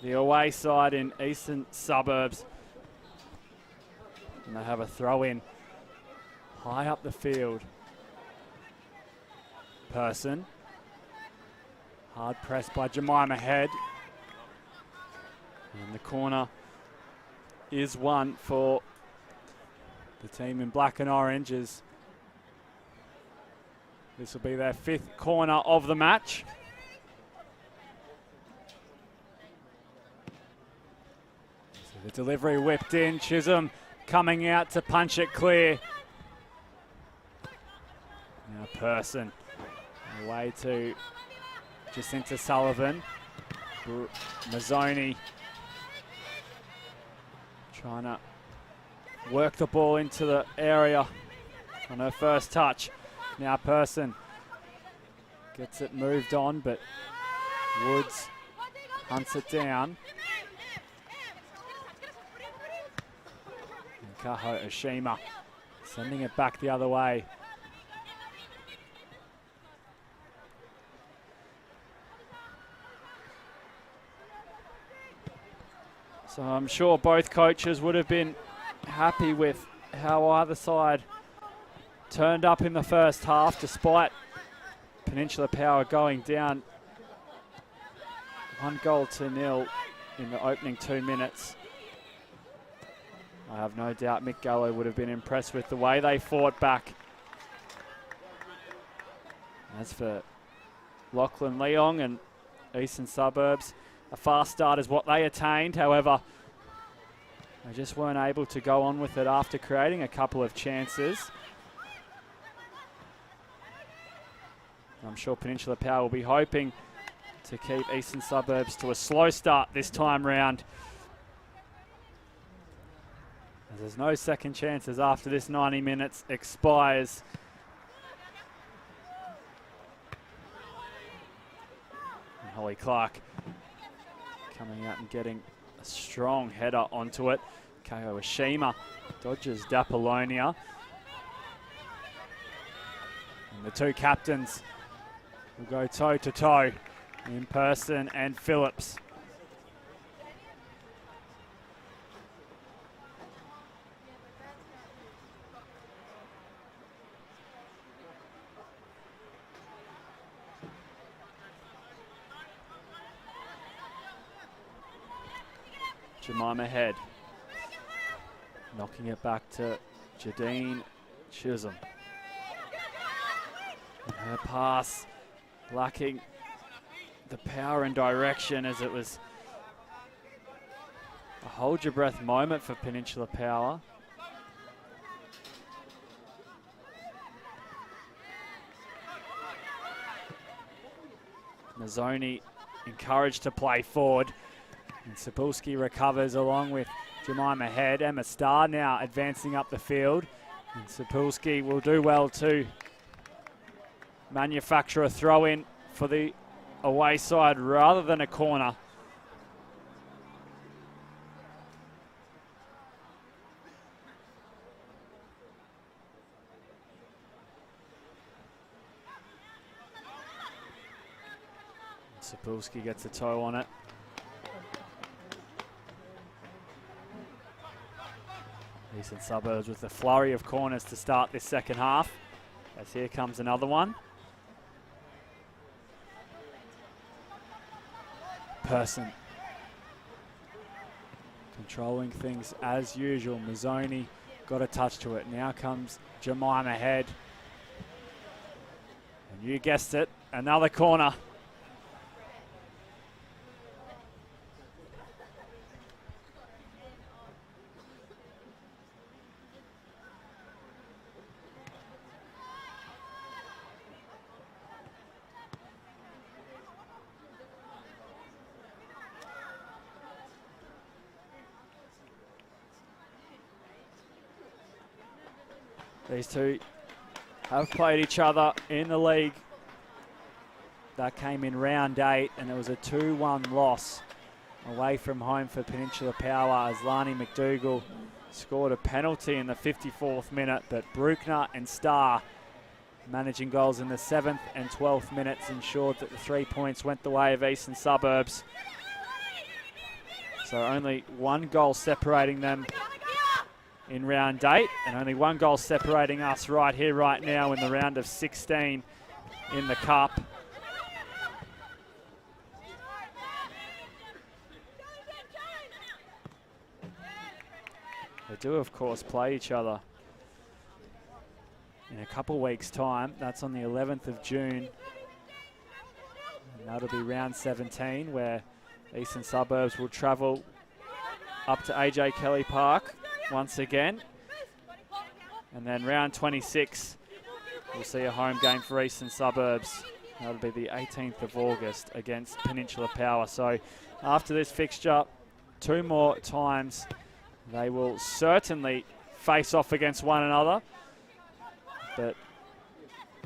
the away side in Eastern Suburbs. And they have a throw in high up the field. Person. Hard pressed by Jemima Head. And the corner is one for the team in black and orange, as this will be their 5th corner of the match. So the delivery whipped in. Chisholm coming out to punch it clear. Now Person. Away to Jacinta Sullivan. Mazzoni trying to work the ball into the area on her first touch. Now Person gets it moved on, but Woods hunts it down. And Kaho Oshima sending it back the other way. So I'm sure both coaches would have been happy with how either side turned up in the first half, despite Peninsula Power going down 1-0 in the opening 2 minutes. I have no doubt Mick Gallo would have been impressed with the way they fought back. As for Lachlan Leong and Eastern Suburbs, a fast start is what they attained. However, they just weren't able to go on with it after creating a couple of chances. I'm sure Peninsula Power will be hoping to keep Eastern Suburbs to a slow start this time round, as there's no second chances after this 90 minutes expires. And Holly Clark coming out and getting a strong header onto it. Kayo Oshima dodges Dapolonia. And the two captains will go toe-to-toe in Person and Phillips. Jemima Head knocking it back to Jadine Chisholm. And her pass lacking the power and direction, as it was a hold your breath moment for Peninsula Power. Mazzoni encouraged to play forward, and Sapulski recovers along with Jemima Head. Emma Starr now advancing up the field, and Sapulski will do well to manufacture a throw-in for the away side rather than a corner. Sapulski gets a toe on it. Eastern Suburbs with a flurry of corners to start this second half. As here comes another one. Person controlling things as usual. Mazzoni got a touch to it. Now comes Jemima Head. And you guessed it, another corner. These two have played each other in the league. That came in round 8, and it was a 2-1 loss away from home for Peninsula Power as Lani McDougall scored a penalty in the 54th minute, but Bruckner and Starr managing goals in the 7th and 12th minutes ensured that the 3 points went the way of Eastern Suburbs. So only one goal separating them in round 8, and only one goal separating us right here, right now in the round of 16 in the Cup. They do, of course, play each other in a couple weeks' time. That's on the 11th of June. And that'll be round 17, where Eastern Suburbs will travel up to AJ Kelly Park once again. And then round 26, we'll see a home game for Eastern Suburbs. That'll be the 18th of August against Peninsula Power. So after this fixture, 2 more times, they will certainly face off against one another. But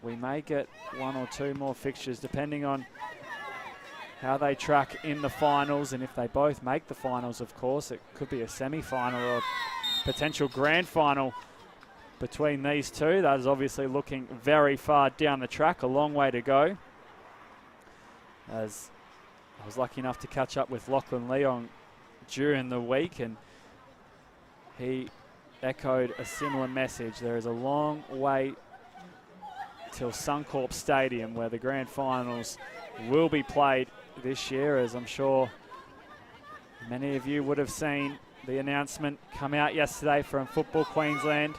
we may get 1 or 2 more fixtures depending on how they track in the finals, and if they both make the finals, of course, it could be a semi-final or a potential grand final between these two. That is obviously looking very far down the track, a long way to go. As I was lucky enough to catch up with Lachlan Leong during the week, and he echoed a similar message. There is a long way till Suncorp Stadium, where the grand finals will be played this year, as I'm sure many of you would have seen the announcement come out yesterday from Football Queensland.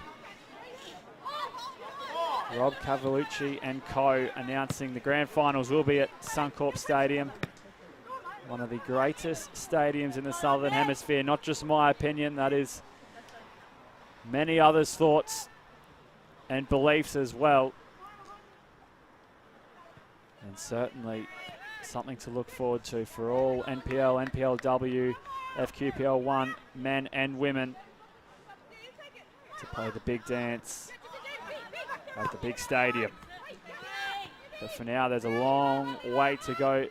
Rob Cavalucci and co announcing the grand finals will be at Suncorp Stadium, one of the greatest stadiums in the Southern Hemisphere. Not just my opinion, that is many others' thoughts and beliefs as well. And certainly something to look forward to for all NPL, NPLW, FQPL 1 men and women to play the big dance at the big stadium. But for now, there's a long way to go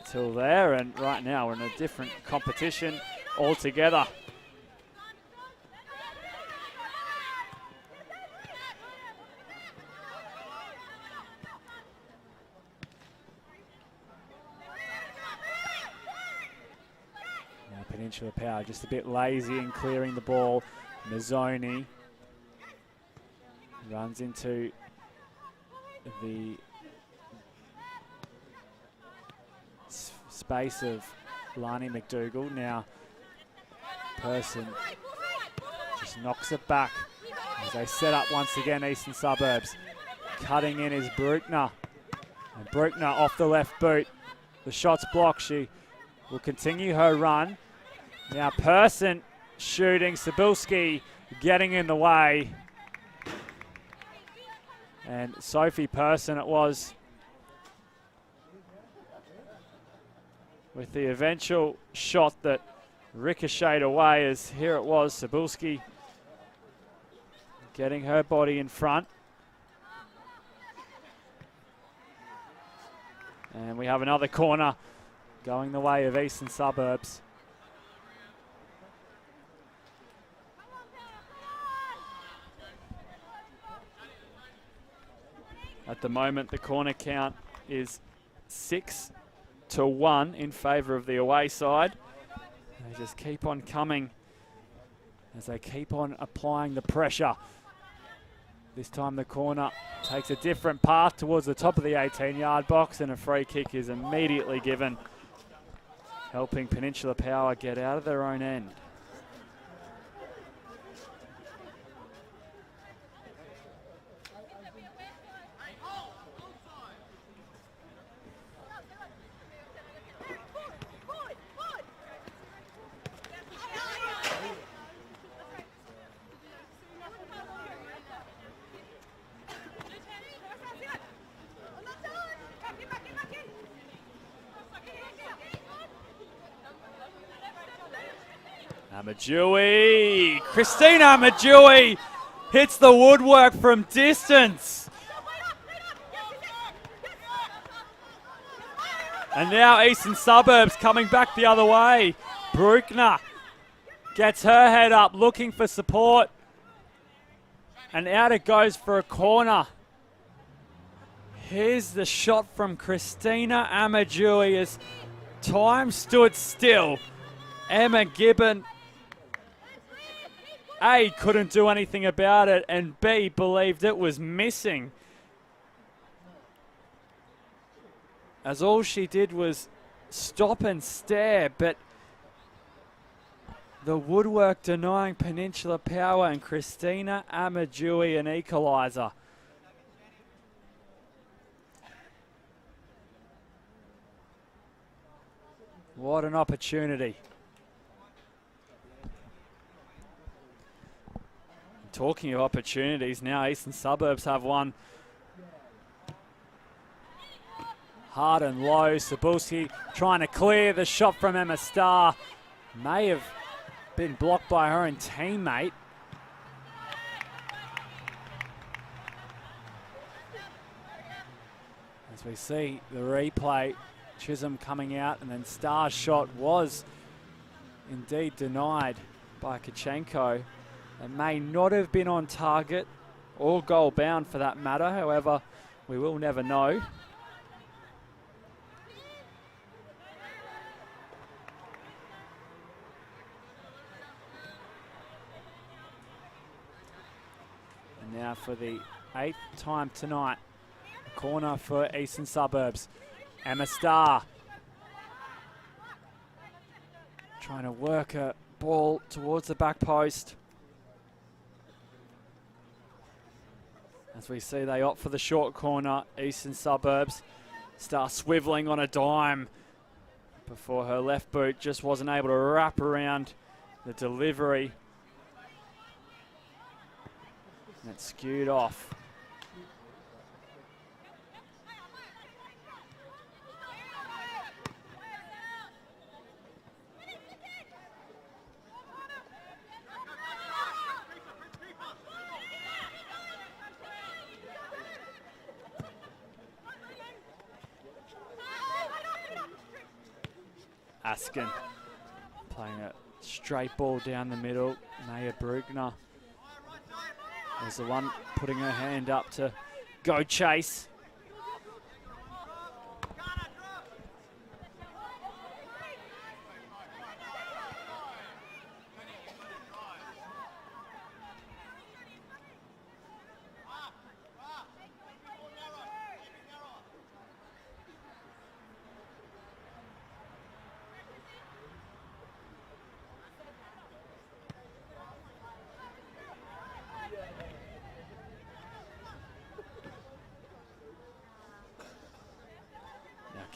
till there, and right now we're in a different competition altogether. Peninsula Power just a bit lazy in clearing the ball. Mazzoni runs into the space of Lani McDougall. Now Person just knocks it back as they set up once again Eastern Suburbs. Cutting in is Bruckner. And Bruckner off the left boot. The shot's blocked. She will continue her run. Now Person shooting, Cebulski getting in the way. And Sophie Person it was, with the eventual shot that ricocheted away, as here it was, Cebulski getting her body in front. And we have another corner going the way of Eastern Suburbs. At the moment, the corner count is 6-1 in favour of the away side. They just keep on coming as they keep on applying the pressure. This time the corner takes a different path towards the top of the 18-yard box, and a free kick is immediately given, helping Peninsula Power get out of their own end. Amadjui, Christina Amadjui hits the woodwork from distance. And now Eastern Suburbs coming back the other way. Bruckner gets her head up, looking for support. And out it goes for a corner. Here's the shot from Christina Amadjui as time stood still. Emma Gibbon, A, couldn't do anything about it, and B, believed it was missing, as all she did was stop and stare, but the woodwork denying Peninsula Power, and Christina Amadjui an equaliser. What an opportunity. Talking of opportunities, now Eastern Suburbs have one. Hard and low, Sabulski trying to clear the shot from Emma Starr. May have been blocked by her own teammate. As we see the replay, Chisholm coming out, and then Starr's shot was indeed denied by Kachenko. It may not have been on target or goal bound for that matter. However, we will never know. And now for the 8th time tonight, corner for Eastern Suburbs. Emma Starr trying to work a ball towards the back post. As we see, they opt for the short corner, Eastern Suburbs. Starr swiveling on a dime before her left boot just wasn't able to wrap around the delivery. And it skewed off. Askin playing a straight ball down the middle. Maya Bruckner was the one putting her hand up to go chase.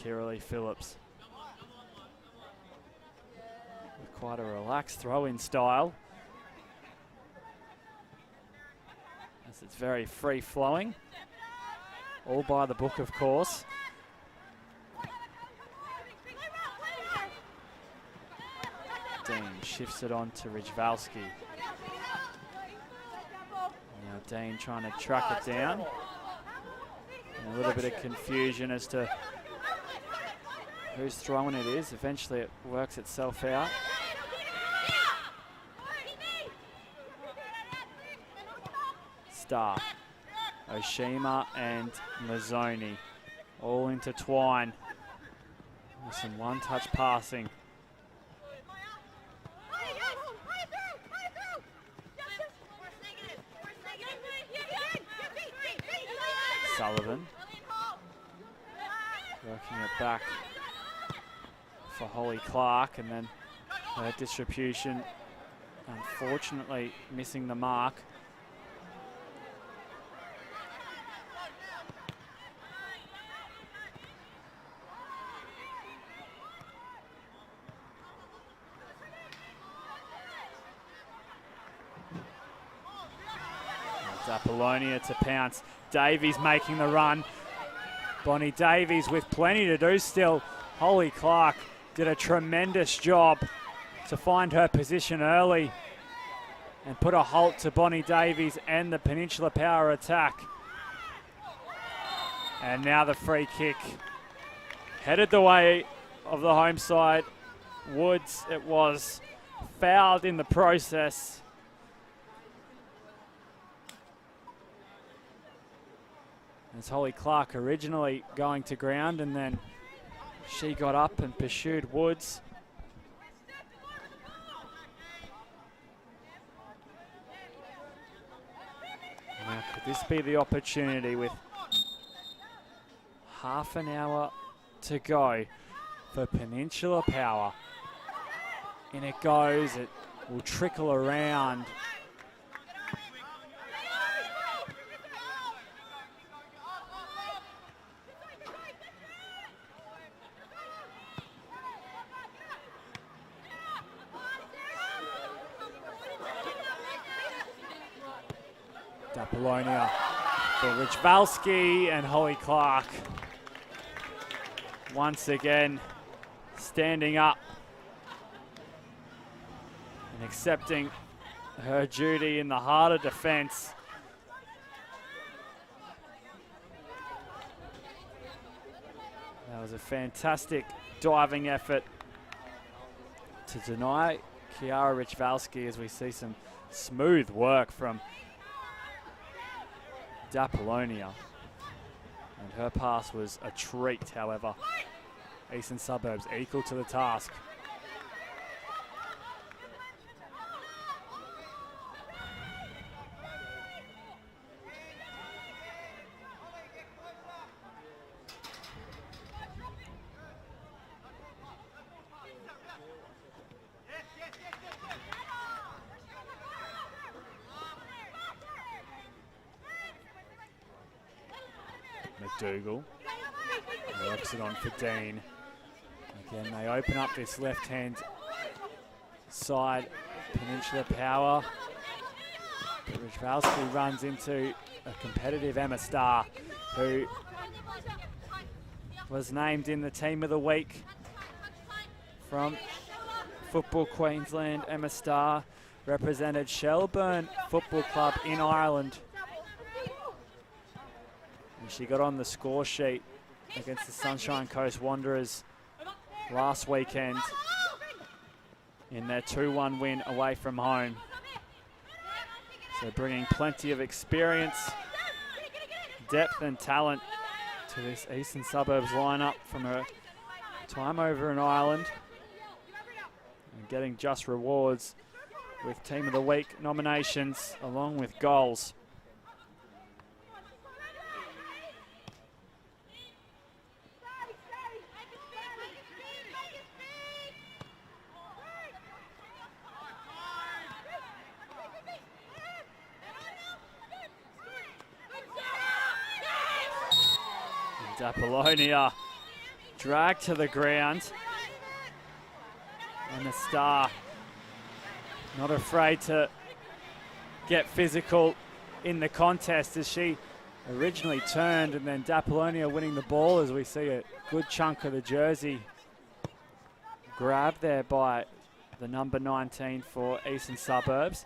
Kiralee Phillips with quite a relaxed throw-in style, as it's very free-flowing, all by the book, of course. Dean shifts it on to Rijvalski. Now Dean trying to track it down, and a little bit of confusion as to whose throwing it is. Eventually it works itself out. Starr, Oshima and Mazzoni all intertwine with some one-touch passing. Sullivan. Working it back for Holly Clark, and then her distribution, unfortunately, missing the mark. Apollonia to pounce. Davies making the run. Bonnie Davies with plenty to do still. Holly Clark did a tremendous job to find her position early and put a halt to Bonnie Davies and the Peninsula Power attack. And now the free kick headed the way of the home side. Woods, it was fouled in the process. As Holly Clark originally going to ground, and then she got up and pursued Woods. Now, could this be the opportunity with half an hour to go for Peninsula Power? In it goes, it will trickle around. Apollonia for Richvalski, and Holly Clark once again standing up and accepting her duty in the heart of defence. That was a fantastic diving effort to deny Kiara Richvalski, as we see some smooth work from Apollonia, and her pass was a treat. However, Eastern Suburbs equal to the task. McDougall works it on for Dean. Again, they open up this left-hand side. Peninsula Power. But Richvalski runs into a competitive Emma Starr, who was named in the Team of the Week from Football Queensland. Emma Starr represented Shelburne Football Club in Ireland. And she got on the score sheet against the Sunshine Coast Wanderers last weekend in their 2-1 win away from home. So bringing plenty of experience, depth and talent to this Eastern Suburbs lineup from her time over in Ireland, and getting just rewards with Team of the Week nominations along with goals. Apollonia dragged to the ground, and the Star not afraid to get physical in the contest, as she originally turned, and then Apollonia winning the ball, as we see a good chunk of the jersey grabbed there by the number 19 for Eastern Suburbs.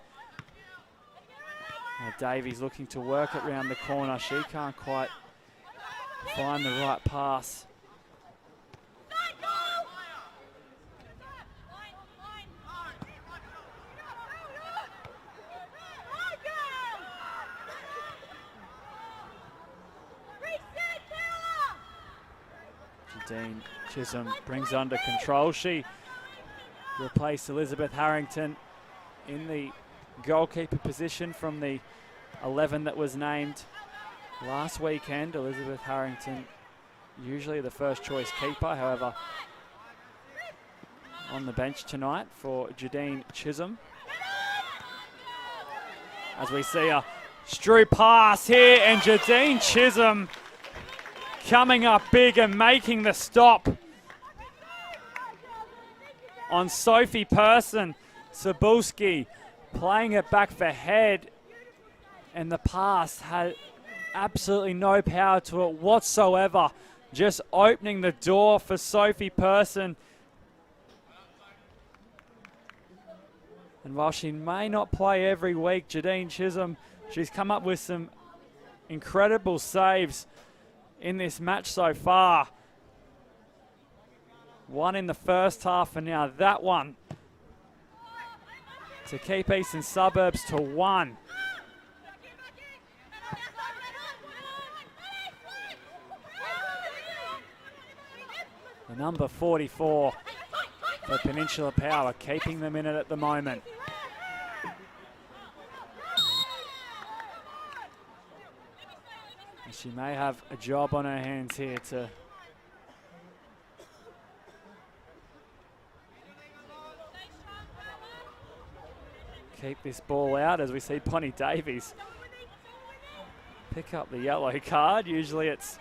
Now Davies looking to work it round the corner. She can't quite find the right pass. Dean Chisholm brings under control. She replaced Elizabeth Harrington in the goalkeeper position from the 11 that was named last weekend, Elizabeth Harrington, usually the first choice keeper, however, on the bench tonight for Jadine Chisholm. As we see a Strew pass here, and Jadine Chisholm coming up big and making the stop on Sophie Person. Cebulski playing it back for head, and the pass had absolutely no power to it whatsoever, just opening the door for Sophie Person. And while she may not play every week, Jadine Chisholm, she's come up with some incredible saves in this match so far. One in the first half, and now that one to keep Eastern Suburbs to 1. The number 44 for Peninsula Power, keeping them in it at the moment. And she may have a job on her hands here to keep this ball out, as we see Bonnie Davies pick up the yellow card. Usually it's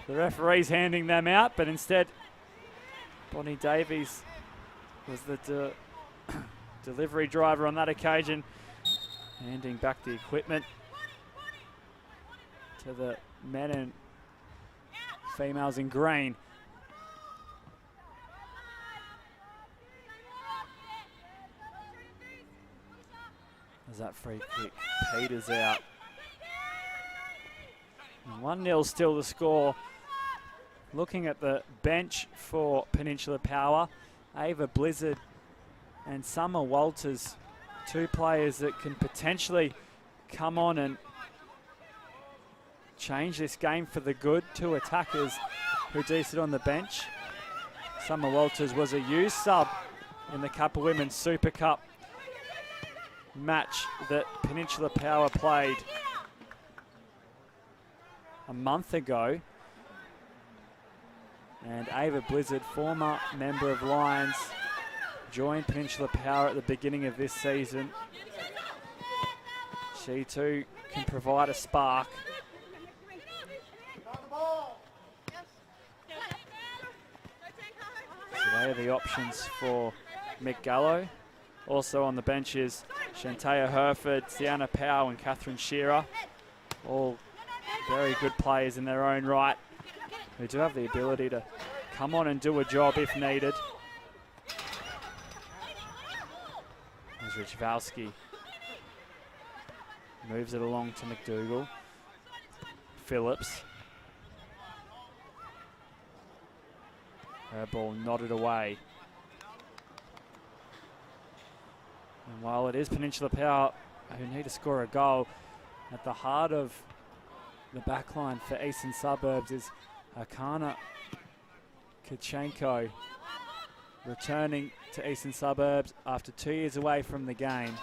the referees handing them out, but instead Bonnie Davies was the delivery driver on that occasion, handing back the equipment to the men and females in green. As that free kick peters out. 1-0 still the score. Looking at the bench for Peninsula Power, Ava Blizzard and Summer Walters, two players that can potentially come on and change this game for the good. Two attackers who are decent on the bench. Summer Walters was a used sub in the Kappa Women's Super Cup match that Peninsula Power played a month ago. And Ava Blizzard, former member of Lions, joined Peninsula Power at the beginning of this season. She too can provide a spark. So they are the options for Mick Gallo. Also on the benches, Shantea Herford, Sienna Powell and Catherine Shearer. All very good players in their own right, who do have the ability to come on and do a job if needed. As Richvalski moves it along to McDougall. Phillips. Her ball nodded away. And while it is Peninsula Power who need to score a goal, at the heart of the backline for Eastern Suburbs is Akana Kachenko, returning to Eastern Suburbs after 2 years away from the game.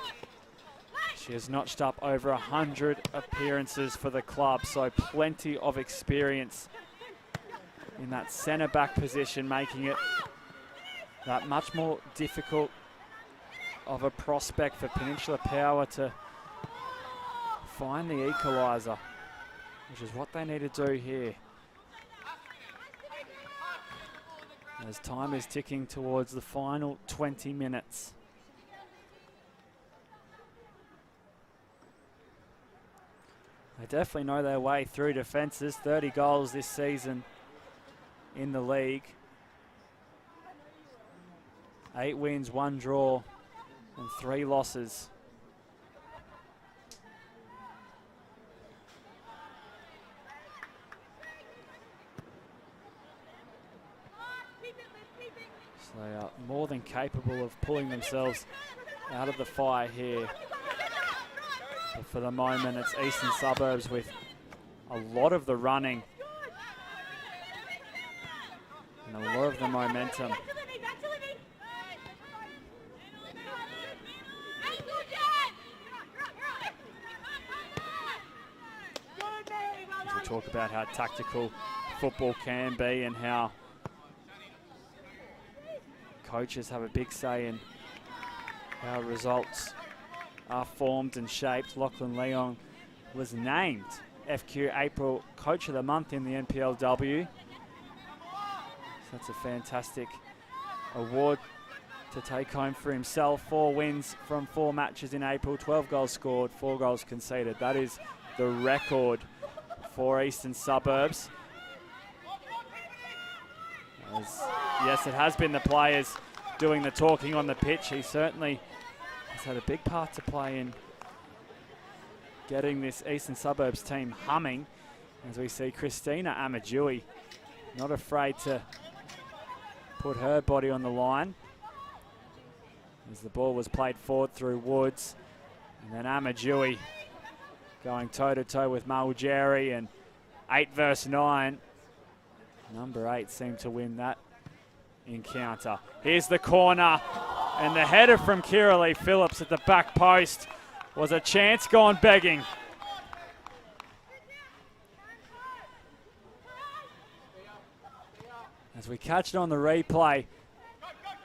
She has notched up over 100 appearances for the club, so plenty of experience in that centre back position, making it that much more difficult of a prospect for Peninsula Power to find the equaliser, which is what they need to do here. As time is ticking towards the final 20 minutes. They definitely know their way through defences. 30 goals this season in the league. 8 wins, 1 draw, and 3 losses. So they are more than capable of pulling themselves out of the fire here. But for the moment, it's Eastern Suburbs with a lot of the running and a lot of the momentum. talk about how tactical football can be and how coaches have a big say in how results are formed and shaped. Lachlan Leong was named FQ April Coach of the Month in the NPLW. So that's a fantastic award to take home for himself. 4 wins from 4 matches in April, 12 goals scored, 4 goals conceded. That is the record for Eastern Suburbs. Yes, it has been the players doing the talking on the pitch. He certainly has had a big part to play in getting this Eastern Suburbs team humming, as we see Christina Amadjui not afraid to put her body on the line as the ball was played forward through Woods, and then Amadjui going toe-to-toe with Maljeri, and 8 versus 9. Number 8 seemed to win that encounter. Here's the corner, and the header from Kiralee Phillips at the back post was a chance gone begging. As we catch it on the replay,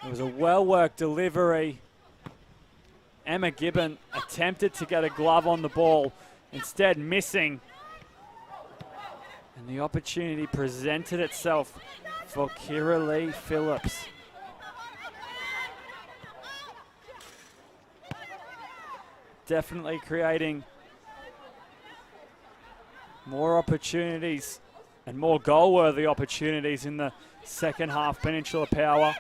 it was a well-worked delivery. Emma Gibbon attempted to get a glove on the ball, instead missing. And the opportunity presented itself for Kiralee Phillips. Definitely creating more opportunities and more goal-worthy opportunities in the second half. Peninsula Power.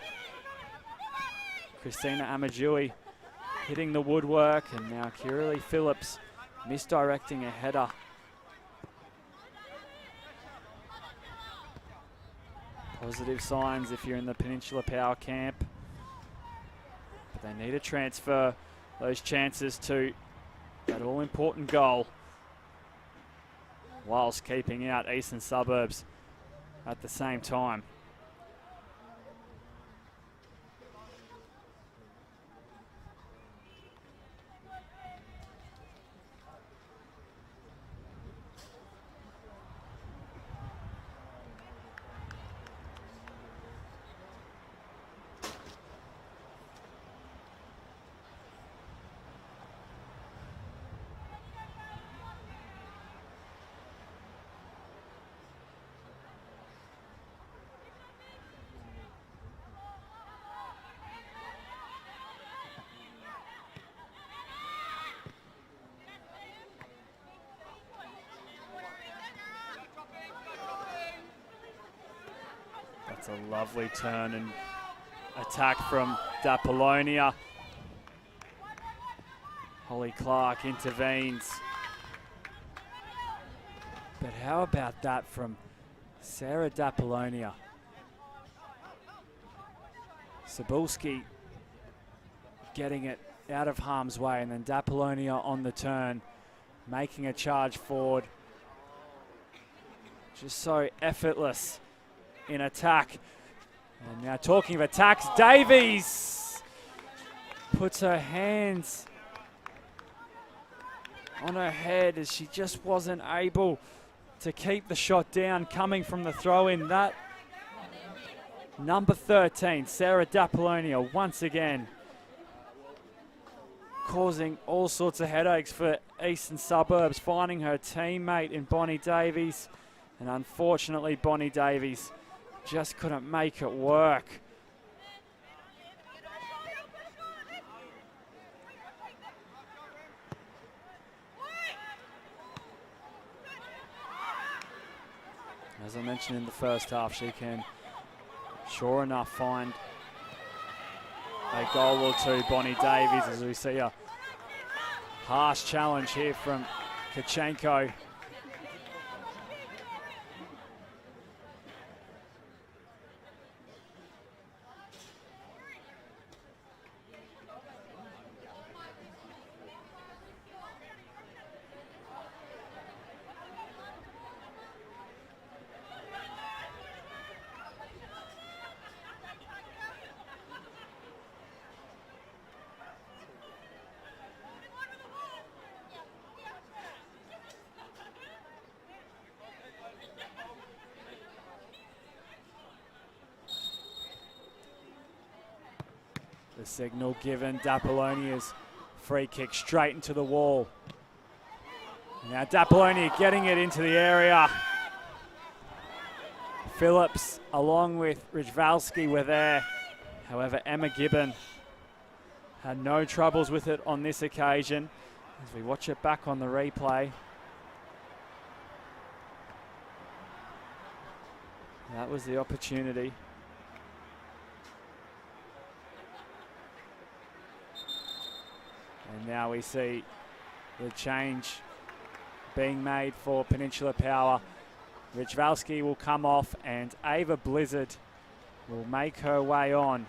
Christina Amadjui hitting the woodwork, and now Kiralee Phillips misdirecting a header. Positive signs if you're in the Peninsula Power camp. But they need to transfer those chances to that all-important goal, whilst keeping out Eastern Suburbs at the same time. That's a lovely turn and attack from Dapolonia. Holly Clark intervenes. But how about that from Sarah Dapolonia? Cebulski getting it out of harm's way, and then Dapolonia on the turn, making a charge forward. Just so effortless in attack. And now talking of attacks, Davies puts her hands on her head as she just wasn't able to keep the shot down coming from the throw-in. That number 13, Sarah Dapolonia, once again causing all sorts of headaches for Eastern Suburbs, finding her teammate in Bonnie Davies, and unfortunately Bonnie Davies just couldn't make it work. As I mentioned in the first half, she can, sure enough, find a goal or two. Bonnie Davies, as we see a harsh challenge here from Kachenko. The signal given, Dappolonia's free kick straight into the wall. Now Dappolonia getting it into the area. Phillips along with Rijvalski were there. However, Emma Gibbon had no troubles with it on this occasion. As we watch it back on the replay. That was the opportunity. And now we see the change being made for Peninsula Power. Rijvalski will come off and Ava Blizzard will make her way on.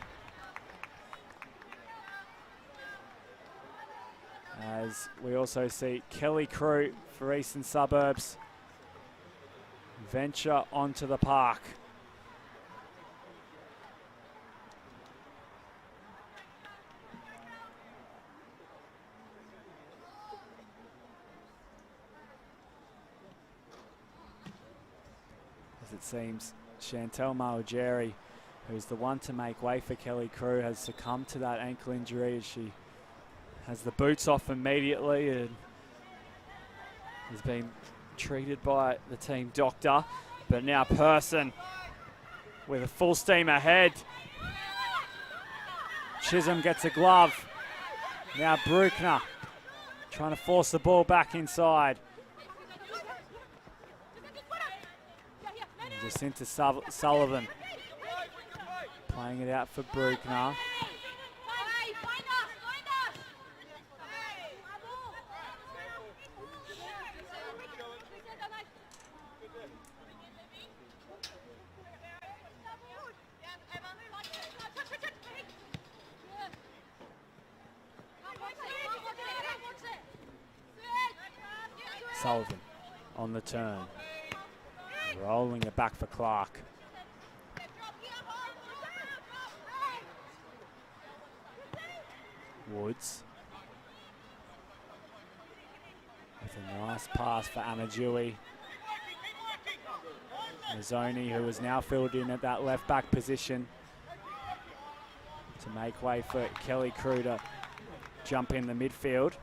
As we also see Kelly Crew for Eastern Suburbs venture onto the park. As it seems, Chantel Malgeri, who's the one to make way for Kelly Crew, has succumbed to that ankle injury as she has the boots off immediately and has been treated by the team doctor. But now Person with a full steam ahead. Chisholm gets a glove. Now Bruckner trying to force the ball back inside. Jacinta Sullivan playing it out for Bruckner. Sullivan on the turn. Rolling it back for Clark. Woods. With a nice pass for Amadjui. Mazzoni, who is now filled in at that left back position to make way for Kelly Crew to jump in the midfield.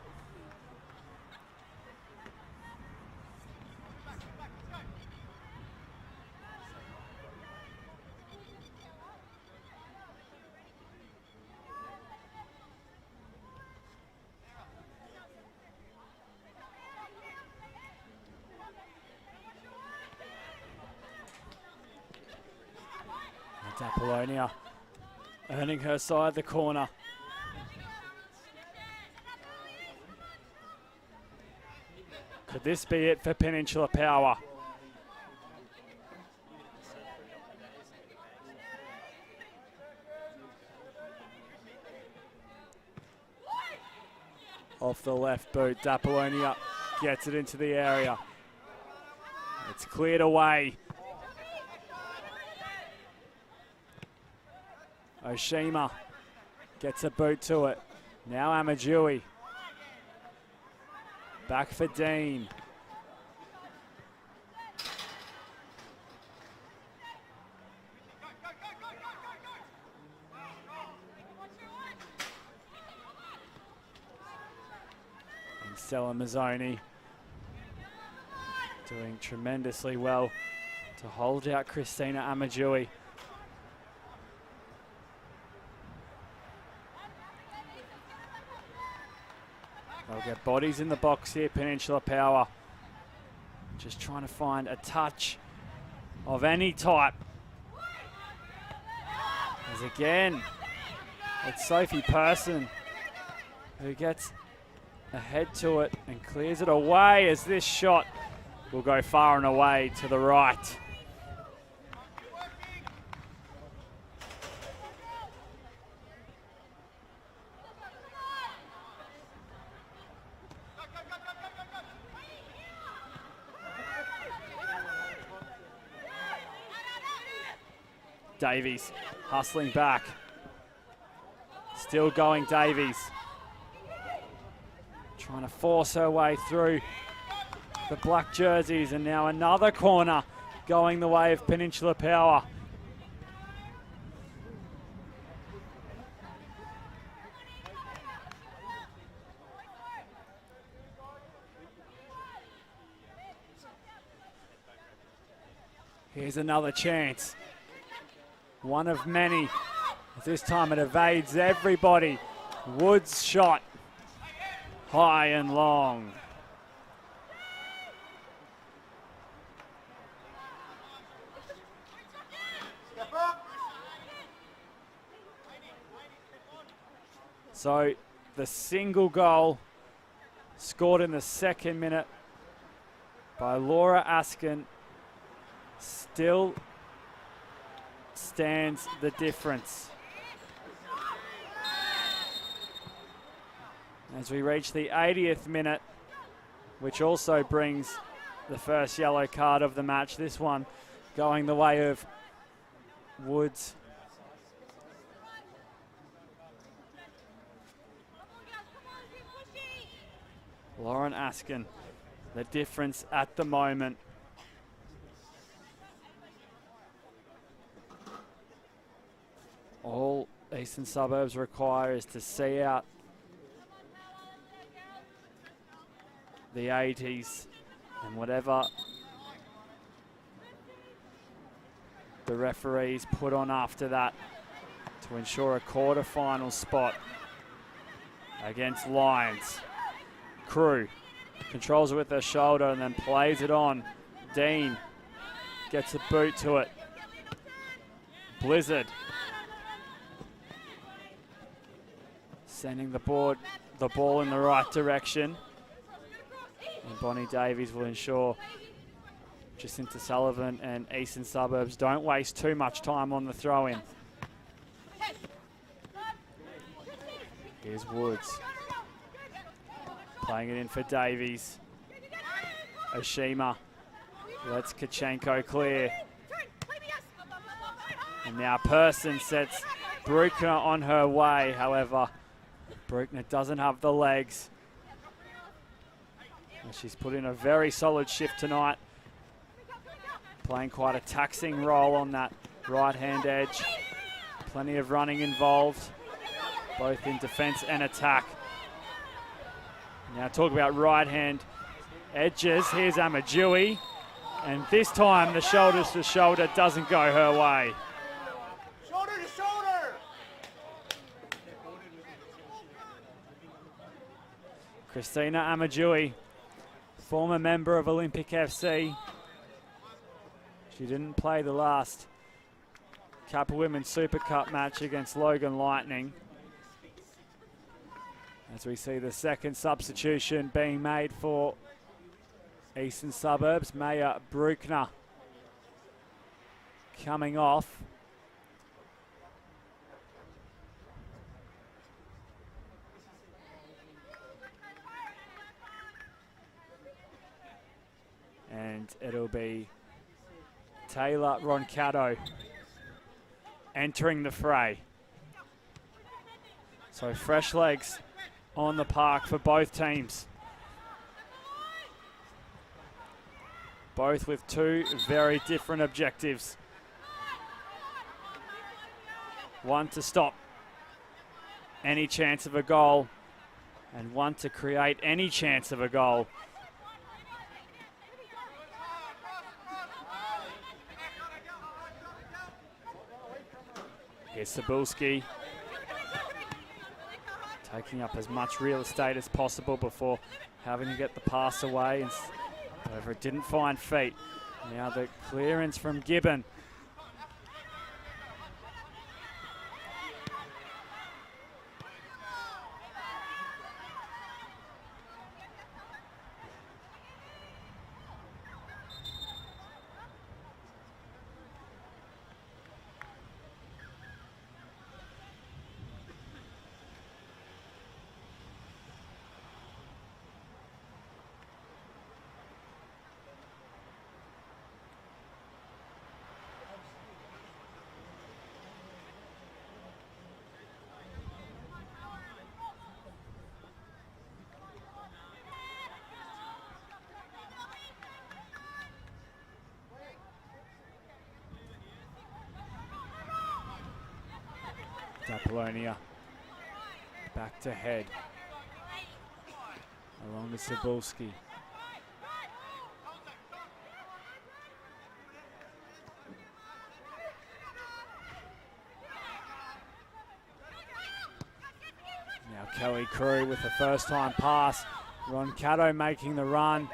Apollonia earning her side the corner. Could this be it for Peninsula Power? Off the left boot, Apollonia gets it into the area. It's cleared away. Oshima gets a boot to it. Now Amadjui. Back for Dean. And Stella Mazzoni doing tremendously well to hold out Christina Amadjui. They'll get bodies in the box here, Peninsula Power. Just trying to find a touch of any type. As again, it's Sophie Person who gets ahead to it and clears it away as this shot will go far and away to the right. Davies hustling back. Still going Davies. Trying to force her way through the black jerseys, and now another corner going the way of Peninsula Power. Here's another chance. One of many. This time it evades everybody. Woods' shot. High and long. So the single goal scored in the second minute by Laura Askin still stands the difference. As we reach the 80th minute, which also brings the first yellow card of the match, this one going the way of Woods. Lauren Askin, the difference at the moment. All Eastern Suburbs require is to see out the 80s, and whatever the referees put on after that to ensure a quarter-final spot against Lions. Crew controls it with her shoulder and then plays it on. Dean gets a boot to it. Blizzard sending the ball in the right direction. And Bonnie Davies will ensure Jacinta Sullivan and Eastern Suburbs don't waste too much time on the throw-in. Here's Woods. Playing it in for Davies. Oshima lets Kachenko clear. And now Person sets Bruckner on her way. However, Bruckner doesn't have the legs. And she's put in a very solid shift tonight. Playing quite a taxing role on that right-hand edge. Plenty of running involved, both in defense and attack. Now talk about right-hand edges. Here's Amadjui. And this time the shoulder to shoulder doesn't go her way. Shoulder to shoulder. Christina Amadjui, former member of Olympic FC. She didn't play the last Kappa Women's Super Cup match against Logan Lightning. As we see the second substitution being made for Eastern Suburbs, Maya Bruckner coming off. And it'll be Taylor Roncato entering the fray. So fresh legs on the park for both teams. Both with two very different objectives. One to stop any chance of a goal, and one to create any chance of a goal. Here's Cebulski, taking up as much real estate as possible before having to get the pass away. However, it didn't find feet. Now the clearance from Gibbon. Apollonia back to head along with Cebulski. Kelly Crew with the first time pass. Roncato making the run.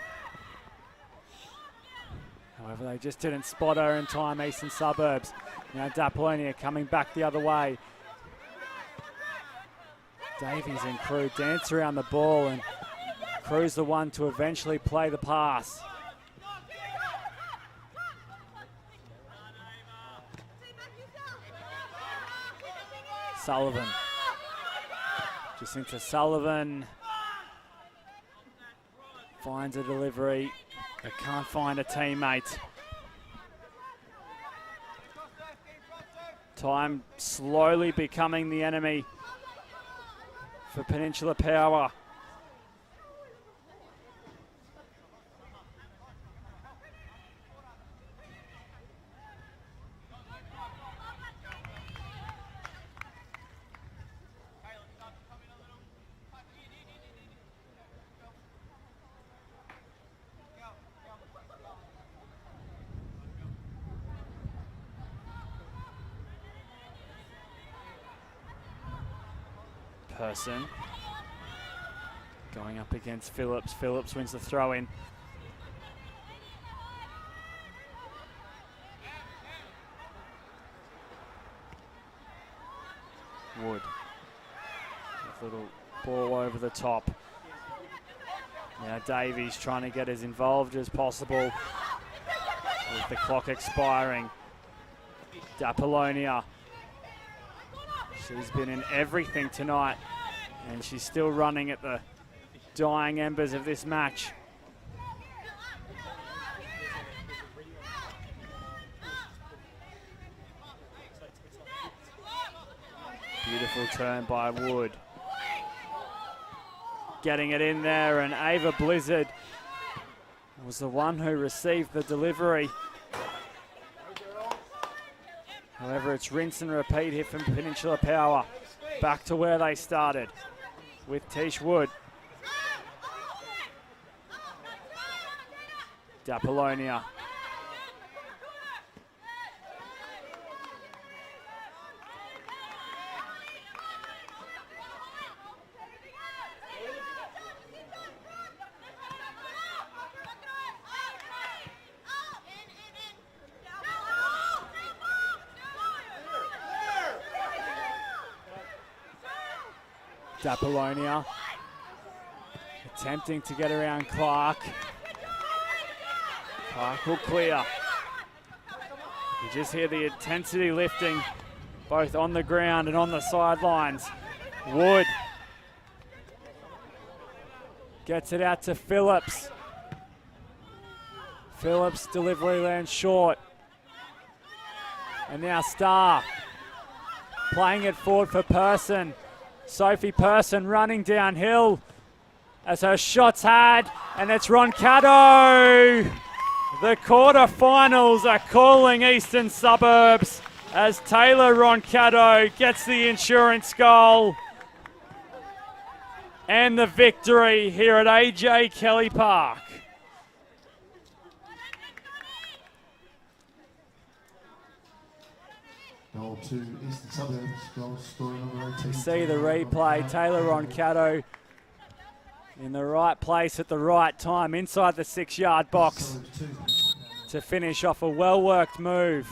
However, they just didn't spot her in time, Eastern Suburbs. Now Dapolonia coming back the other way. Davies and Crew dance around the ball, and Crew's the one to eventually play the pass. Sullivan. Just into Sullivan. Finds a delivery, but can't find a teammate. Time slowly becoming the enemy for Peninsula Power. Person going up against Phillips. Phillips wins the throw in. Wood. A little ball over the top. Now Davies trying to get as involved as possible with the clock expiring. Dapolonia. She's been in everything tonight, and she's still running at the dying embers of this match. Beautiful turn by Wood. Getting it in there, and Ava Blizzard was the one who received the delivery. However, it's rinse and repeat here from Peninsula Power. Back to where they started with Tish Wood. Dapolonia. Dapolonia attempting to get around Clark. Clark will clear. You just hear the intensity lifting both on the ground and on the sidelines. Wood gets it out to Phillips. Phillips' delivery lands short. And now Starr playing it forward for Person. Sophie Person running downhill as her shot's had, and it's Roncato. The quarterfinals are calling Eastern Suburbs as Taylor Roncato gets the insurance goal and the victory here at AJ Kelly Park. Goal to Eastern Suburbs, goal scorer number 18. You see the replay, Taylor Roncato in the right place at the right time inside the 6-yard box to finish off a well-worked move.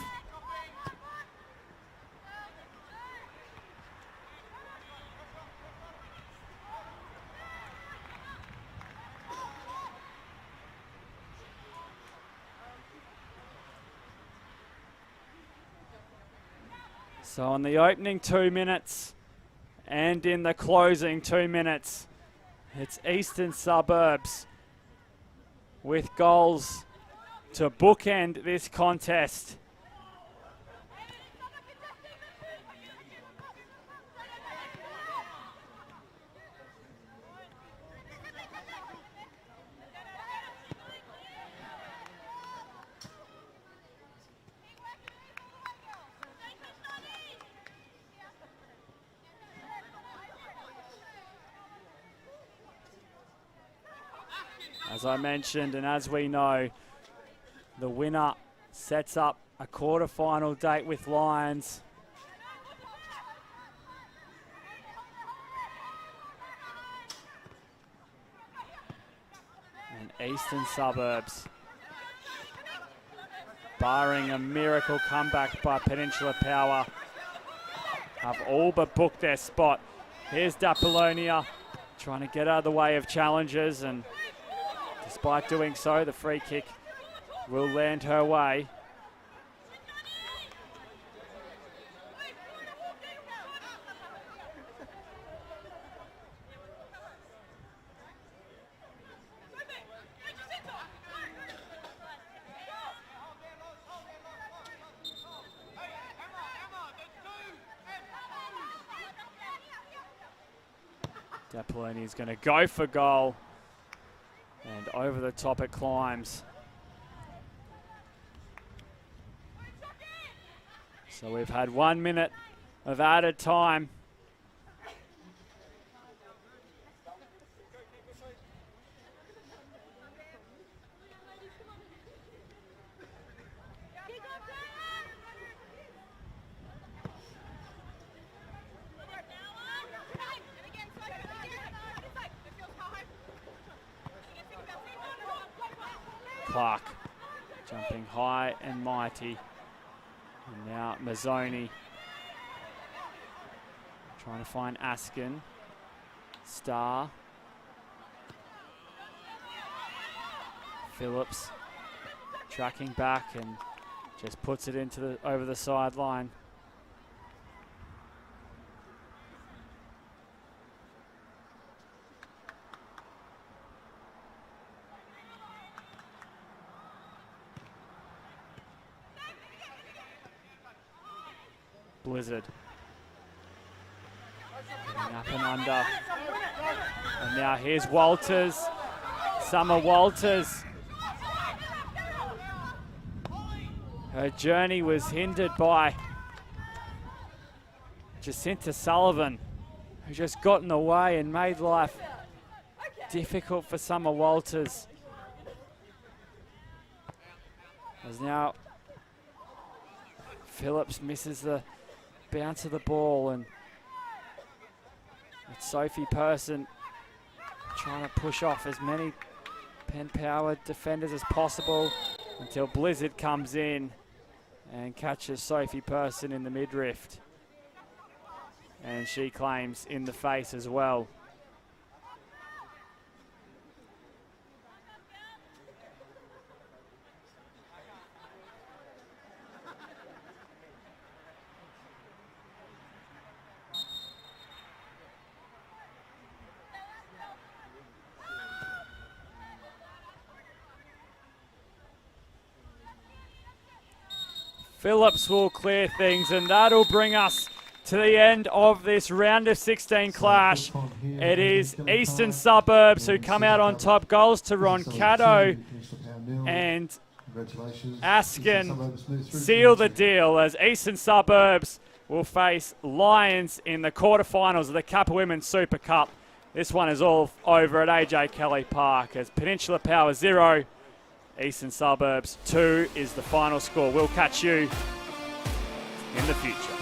So in the opening 2 minutes and in the closing 2 minutes, it's Eastern Suburbs with goals to bookend this contest. As I mentioned, and as we know, the winner sets up a quarterfinal date with Lions. Eastern Suburbs, barring a miracle comeback by Peninsula Power, have all but booked their spot. Here's Apollonia trying to get out of the way of challengers, and despite doing so, the free kick will land her way. Apollonia is going to go for goal, and over the top it climbs. So we've had 1 minute of added time. Clark jumping high and mighty. And now Mazzoni trying to find Askin. Starr. Phillips tracking back and just puts it into over the sideline. Blizzard. Getting up and under. And now here's Walters. Summer Walters. Her journey was hindered by Jacinta Sullivan, who just got in the way and made life difficult for Summer Walters. As now Phillips misses the bounce of the ball, and it's Sophie Person trying to push off as many Penn-powered defenders as possible until Blizzard comes in and catches Sophie Person in the midriff. And she claims in the face as well. Phillips will clear things, and that'll bring us to the end of this round of 16 clash. It is Eastern Suburbs who come out on top. Goals to Roncato and Askin seal the deal as Eastern Suburbs will face Lions in the quarterfinals of the Kappa Women's Super Cup. This one is all over at AJ Kelly Park as Peninsula Power 0, Eastern Suburbs 2 is the final score. We'll catch you in the future.